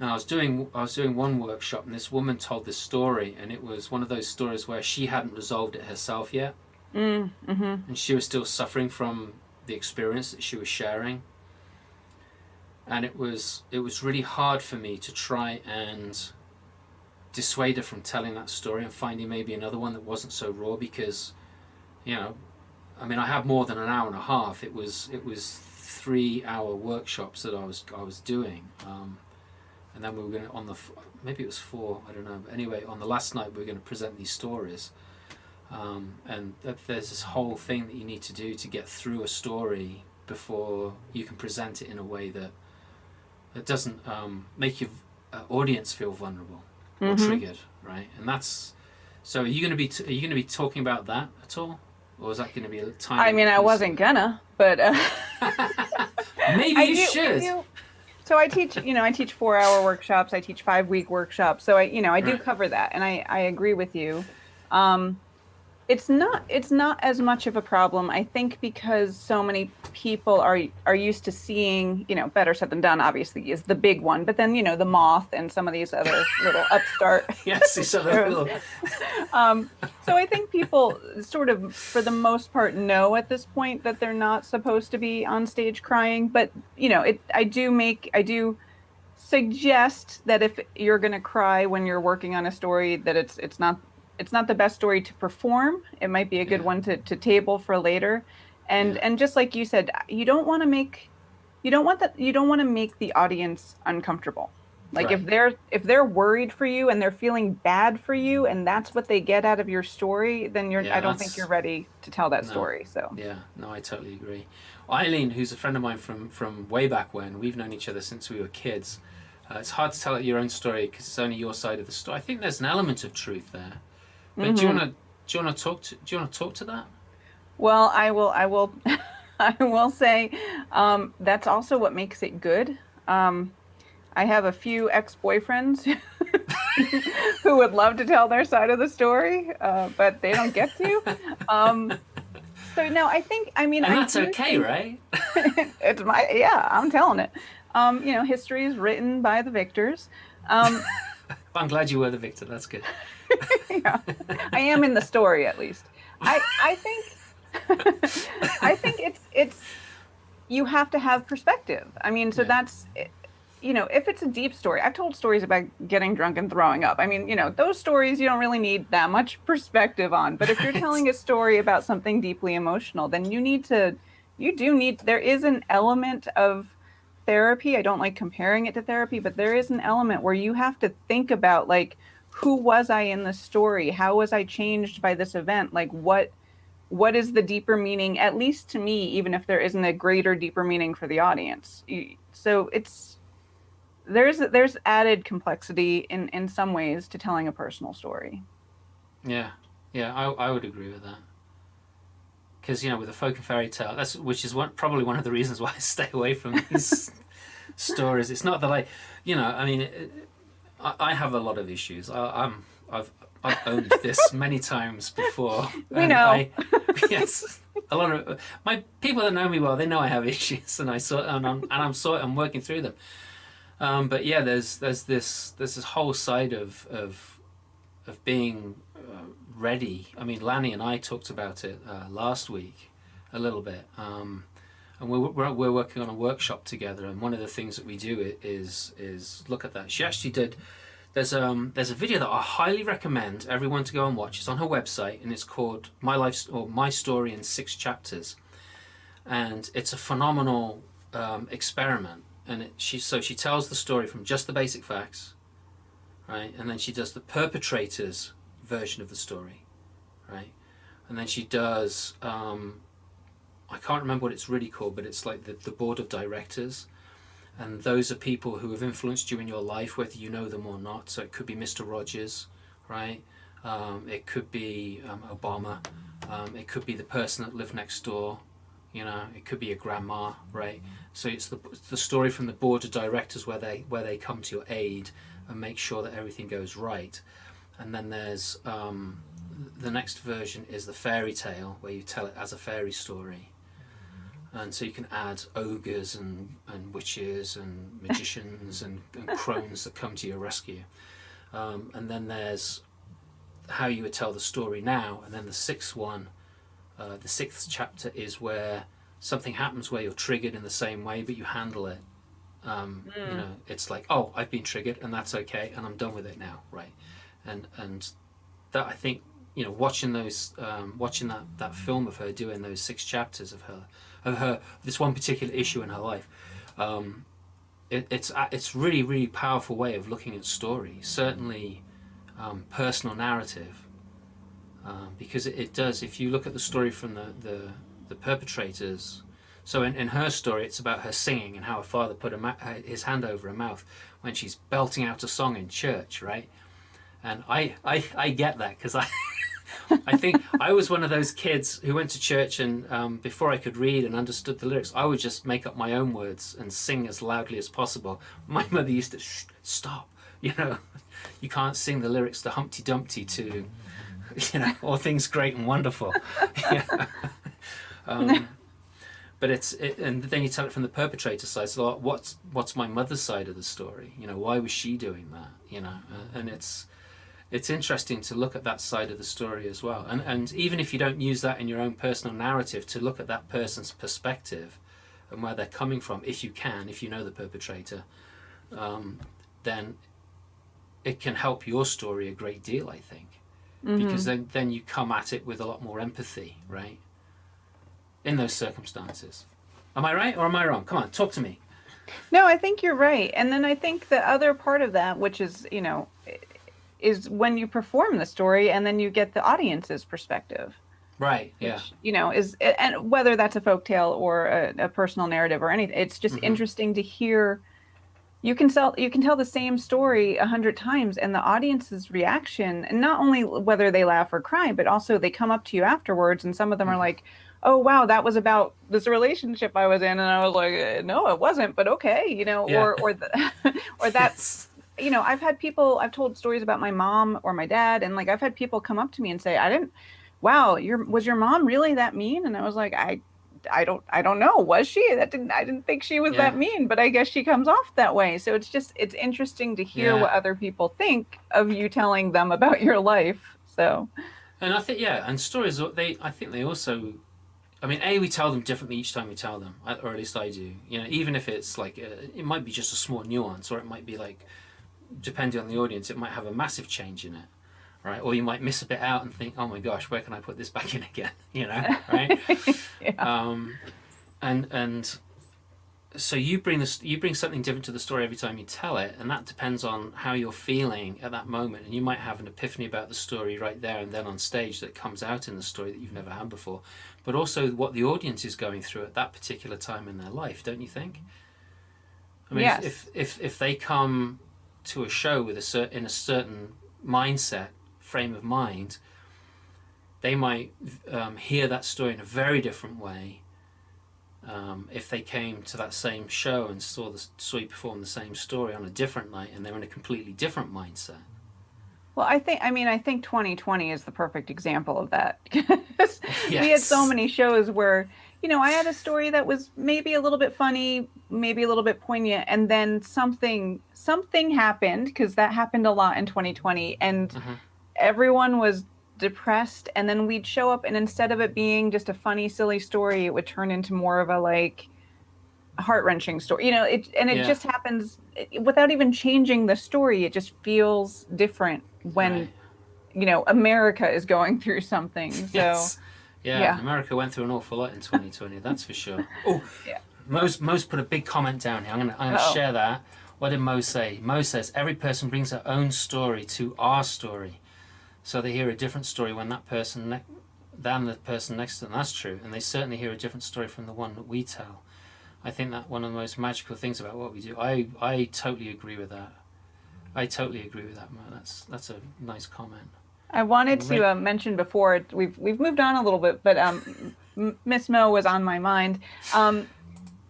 And I was doing one workshop, and this woman told this story, and it was one of those stories where she hadn't resolved it herself yet. And she was still suffering from the experience that she was sharing, and it was really hard for me to try and dissuade her from telling that story and finding maybe another one that wasn't so raw, because I had more than an hour and a half. It was 3-hour workshops that I was doing, and then we were going to maybe it was 4, I don't know, but anyway, on the last night we were going to present these stories. And there's this whole thing that you need to do to get through a story before you can present it in a way that doesn't make your audience feel vulnerable or triggered, right? And that's So are you going to be talking about that at all, or is that going to be a tiny? I mean, I wasn't gonna, but Maybe I you do. I should. do. So I teach, I teach 4-hour workshops. I teach 5-week workshops. So I do Right. cover that, and I agree with you. Um, it's not as much of a problem, I think, because so many people are used to seeing, better said than done, obviously, is the big one, but then, the Moth and some of these other little upstart Yes, it's a shows. little. So I think people sort of, for the most part, know at this point that they're not supposed to be on stage crying. But I do suggest that if you're going to cry when you're working on a story, that it's not the best story to perform. It might be a good Yeah, one to table for later. And yeah, and just like you said, you don't want to make the audience uncomfortable. Like right. if they're worried for you and they're feeling bad for you and that's what they get out of your story, then Yeah, I don't think you're that's ready to tell that no. story. So, Yeah, no, I totally agree. Eileen, who's a friend of mine from way back when, we've known each other since we were kids. It's hard to tell your own story because it's only your side of the story. I think there's an element of truth there. But hmm do you want to talk to that? well, I will I will say that's also what makes it good. Um, I have a few ex-boyfriends who would love to tell their side of the story, but they don't get to. Um, so no, I mean, And I that's do okay, think right? yeah, I'm telling it. History is written by the victors. Um, I'm glad you were the victor. That's good. yeah, I am in the story at least. I think I think it's you have to have perspective. I mean, so Yeah. that's if it's a deep story, I've told stories about getting drunk and throwing up. I mean, those stories you don't really need that much perspective on. But if you're Right. telling a story about something deeply emotional, then there is an element of therapy. I don't like comparing it to therapy, but there is an element where you have to think about, like, who was I in the story? How was I changed by this event? Like, what is the deeper meaning, at least to me, even if there isn't a greater, deeper meaning for the audience? So there's added complexity in some ways to telling a personal story. Yeah. Yeah, I would agree with that. Because with a folk and fairy tale, which is probably one of the reasons why I stay away from these stories. It's not that I mean, I have a lot of issues. I've owned this many times before, We and know. yes, a lot of my people that know me well, they know I have issues, and I'm working through them. But yeah, there's this whole side of being ready. I mean, Lanny and I talked about it last week a little bit, and we're working on a workshop together. And one of the things that we do is look at that. She actually did. There's a video that I highly recommend everyone to go and watch. It's on her website, and it's called My Life or My Story in 6 Chapters, and it's a phenomenal experiment. And she tells the story from just the basic facts, right, and then she does the perpetrator's version of the story, right, and then she does I can't remember what it's really called, but it's like the board of directors, and those are people who have influenced you in your life, whether you know them or not. So it could be Mr. Rogers, right? It could be Obama. It could be the person that lived next door. It could be a grandma, right? So it's the story from the board of directors where they come to your aid and make sure that everything goes right. And then there's the next version is the fairy tale, where you tell it as a fairy story. And so you can add ogres and witches and magicians and crones that come to your rescue. And then there's how you would tell the story now. And then the sixth chapter is where something happens where you're triggered in the same way, but you handle it. It's like, oh, I've been triggered, and that's okay, and I'm done with it now, right? And that, I think, watching that film of her doing those 6 chapters of her this one particular issue in her life, it's really, really powerful way of looking at story, certainly personal narrative, because it does. If you look at the story from the perpetrators, so in her story it's about her singing and how her father put his hand over her mouth when she's belting out a song in church, right? And I get that, because I think I was one of those kids who went to church, and before I could read and understood the lyrics, I would just make up my own words and sing as loudly as possible. My mother used to, stop, you know, you can't sing the lyrics to Humpty Dumpty to, you know, all things great and wonderful. But and then you tell it from the perpetrator side. So what's my mother's side of the story? You know, why was she doing that? You know, and it's interesting to look at that side of the story as well. And even if you don't use that in your own personal narrative, to look at that person's perspective and where they're coming from, if you know the perpetrator, then it can help your story a great deal, I think. Because then you come at it with a lot more empathy, right? In those circumstances. Am I right or am I wrong? Come on, talk to me. No, I think you're right. And then I think the other part of that, which is, you know, is when you perform the story and then you get the audience's perspective. Right, yeah. Which, you know, and whether that's a folktale or a personal narrative or anything, it's just interesting to hear. You can tell the same story 100 times, and the audience's reaction, and not only whether they laugh or cry, but also they come up to you afterwards, and some of them are like, "Oh wow, that was about this relationship I was in," and I was like, "No, it wasn't, but okay," you know, or that's, you know, I've told stories about my mom or my dad, and like I've had people come up to me and say, "Wow, was your mom really that mean?" And I was like, I don't know. Was she? I didn't think she was that mean, but I guess she comes off that way. So it's interesting to hear what other people think of you telling them about your life. So, and I think and stories, I think they also, I mean, we tell them differently each time we tell them, or at least I do. You know, even if it's like it might be just a small nuance, or it might be like, depending on the audience, it might have a massive change in it. Right, or you might miss a bit out and think, "Oh my gosh, where can I put this back in again?" You know, right? And so you bring something different to the story every time you tell it, and that depends on how you're feeling at that moment. And you might have an epiphany about the story right there and then on stage that comes out in the story that you've never had before, but also what the audience is going through at that particular time in their life, don't you think? I mean, yes. if they come to a show with in a certain mindset, frame of mind, they might hear that story in a very different way if they came to that same show and saw you perform the same story on a different night, and they're in a completely different mindset. Well, I think 2020 is the perfect example of that. Yes. We had so many shows where, you know, I had a story that was maybe a little bit funny, maybe a little bit poignant, and then something happened, because that happened a lot in 2020, and everyone was depressed, and then we'd show up, and instead of it being just a funny, silly story, it would turn into more of a like heart-wrenching story, you know. It just happens without even changing the story. It just feels different when you know, America is going through something. So America went through an awful lot in 2020. That's for sure. Mo's put a big comment down here. I'm gonna share that. What did Mo say? Mo says, "Every person brings their own story to our story, so they hear a different story when than the person next to them." That's true, and they certainly hear a different story from the one that we tell. I think that one of the most magical things about what we do. I totally agree with that. Mo. That's a nice comment. I wanted to mention before, we've moved on a little bit, but Miss Mo was on my mind.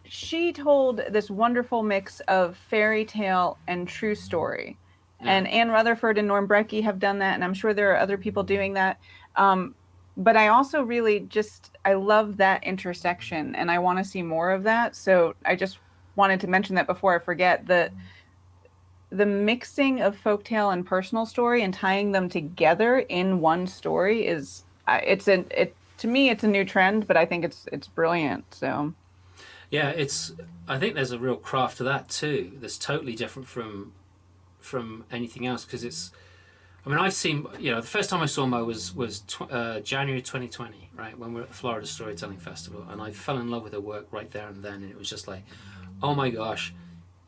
She told this wonderful mix of fairy tale and true story. And Anne Rutherford and Norm Brecky have done that, and I'm sure there are other people doing that. But I also really I love that intersection, and I want to see more of that. So I just wanted to mention that before I forget, that the mixing of folktale and personal story and tying them together in one story is to me it's a new trend, but I think it's brilliant. So yeah, I think there's a real craft to that too that's totally different from anything else, because I've seen, you know, the first time I saw Mo was January 2020, right, when we were at the Florida Storytelling Festival, and I fell in love with her work right there and then, and it was just like, oh my gosh,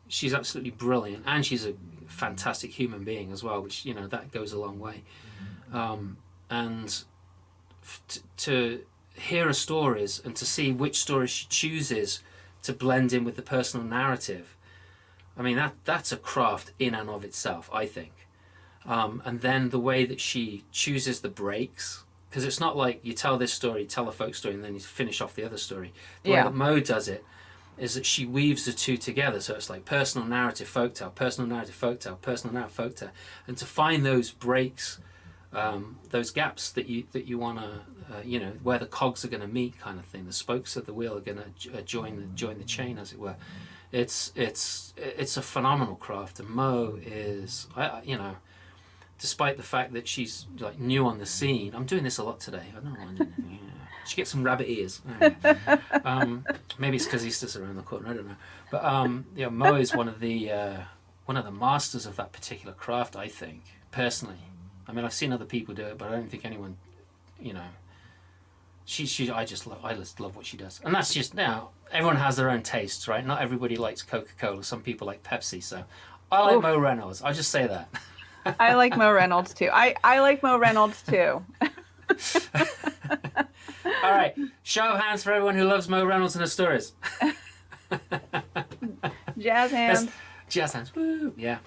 she's absolutely brilliant, and she's a fantastic human being as well, which, you know, that goes a long way. And to hear her stories and to see which stories she chooses to blend in with the personal narrative, I mean, that's a craft in and of itself, I think. And then the way that she chooses the breaks, because it's not like you tell this story, tell a folk story, and then you finish off the other story. The way that Mo does it is that she weaves the two together. So it's like personal narrative, folktale, personal narrative, folktale, personal narrative, folktale. And to find those breaks, those gaps that you want to, where the cogs are going to meet, kind of thing. The spokes of the wheel are going to join the chain, as it were. It's a phenomenal craft, and Mo is, despite the fact that she's like new on the scene. I'm doing this a lot today. I don't know why I'm doing it. Yeah. She gets some rabbit ears. Maybe it's because Easter's around the corner. I don't know. But Mo is one of the masters of that particular craft. I think personally. I mean, I've seen other people do it, but I don't think anyone, I just love what she does. And that's just, now, everyone has their own tastes, right? Not everybody likes Coca-Cola. Some people like Pepsi. So I like Mo Reynolds. I'll just say that. I like Mo Reynolds too. I like Mo Reynolds too. All right. Show of hands for everyone who loves Mo Reynolds and her stories. Jazz hands. Jazz hands. Woo. Yeah.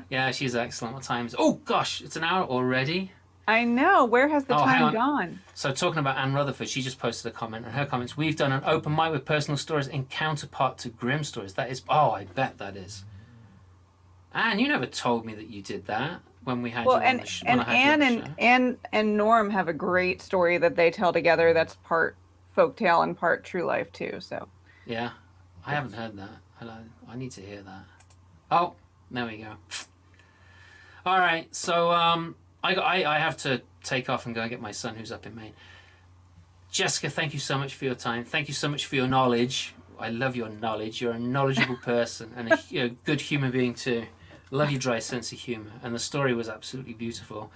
Yeah, she's excellent. What time is it? Oh, gosh. It's an hour already. I know. Where has the time gone? So talking about Anne Rutherford, she just posted a comment. And her comments, we've done an open mic with personal stories in counterpart to grim stories. That is, I bet that is. Anne, you never told me that you did that when we had you on the show. And Anne and Norm have a great story that they tell together that's part folktale and part true life too. So yeah, I haven't heard that. I need to hear that. Oh, there we go. All right, so I have to take off and go and get my son who's up in Maine. Jessica, thank you so much for your time. Thank you so much for your knowledge. I love your knowledge. You're a knowledgeable person and a good human being too. Love your dry sense of humor, and the story was absolutely beautiful.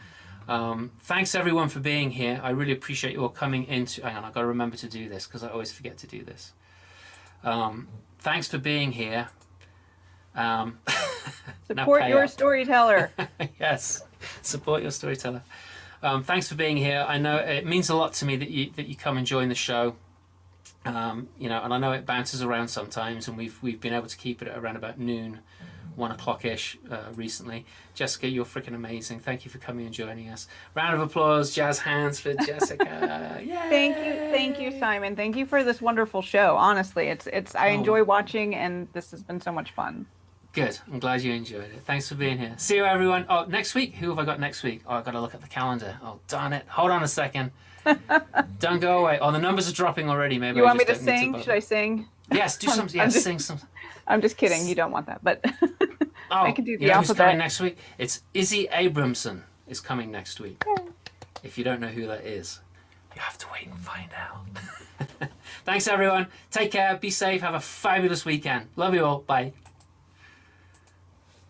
Thanks everyone for being here. I really appreciate you all coming into. Hang on, I've got to remember to do this because I always forget to do this. Thanks for being here. Support your storyteller. Yes, support your storyteller. Thanks for being here. I know it means a lot to me that you come and join the show. And I know it bounces around sometimes, and we've been able to keep it at around about noon. 1 o'clock-ish recently. Jessica, you're freaking amazing. Thank you for coming and joining us. Round of applause, jazz hands for Jessica. Yay! Thank you, Simon. Thank you for this wonderful show. Honestly, I enjoy watching, and this has been so much fun. Good. I'm glad you enjoyed it. Thanks for being here. See you, everyone. Oh, next week. Who have I got next week? Oh, I've got to look at the calendar. Oh, darn it. Hold on a second. Don't go away. Oh, the numbers are dropping already. Maybe you want me to sing? Should I sing? Yes, do something. Yes, sing some. I'm just kidding. You don't want that, but I can do the alphabet. Who's coming next week? It's Izzy Abramson is coming next week. If you don't know who that is, you have to wait and find out. Thanks, everyone. Take care. Be safe. Have a fabulous weekend. Love you all. Bye.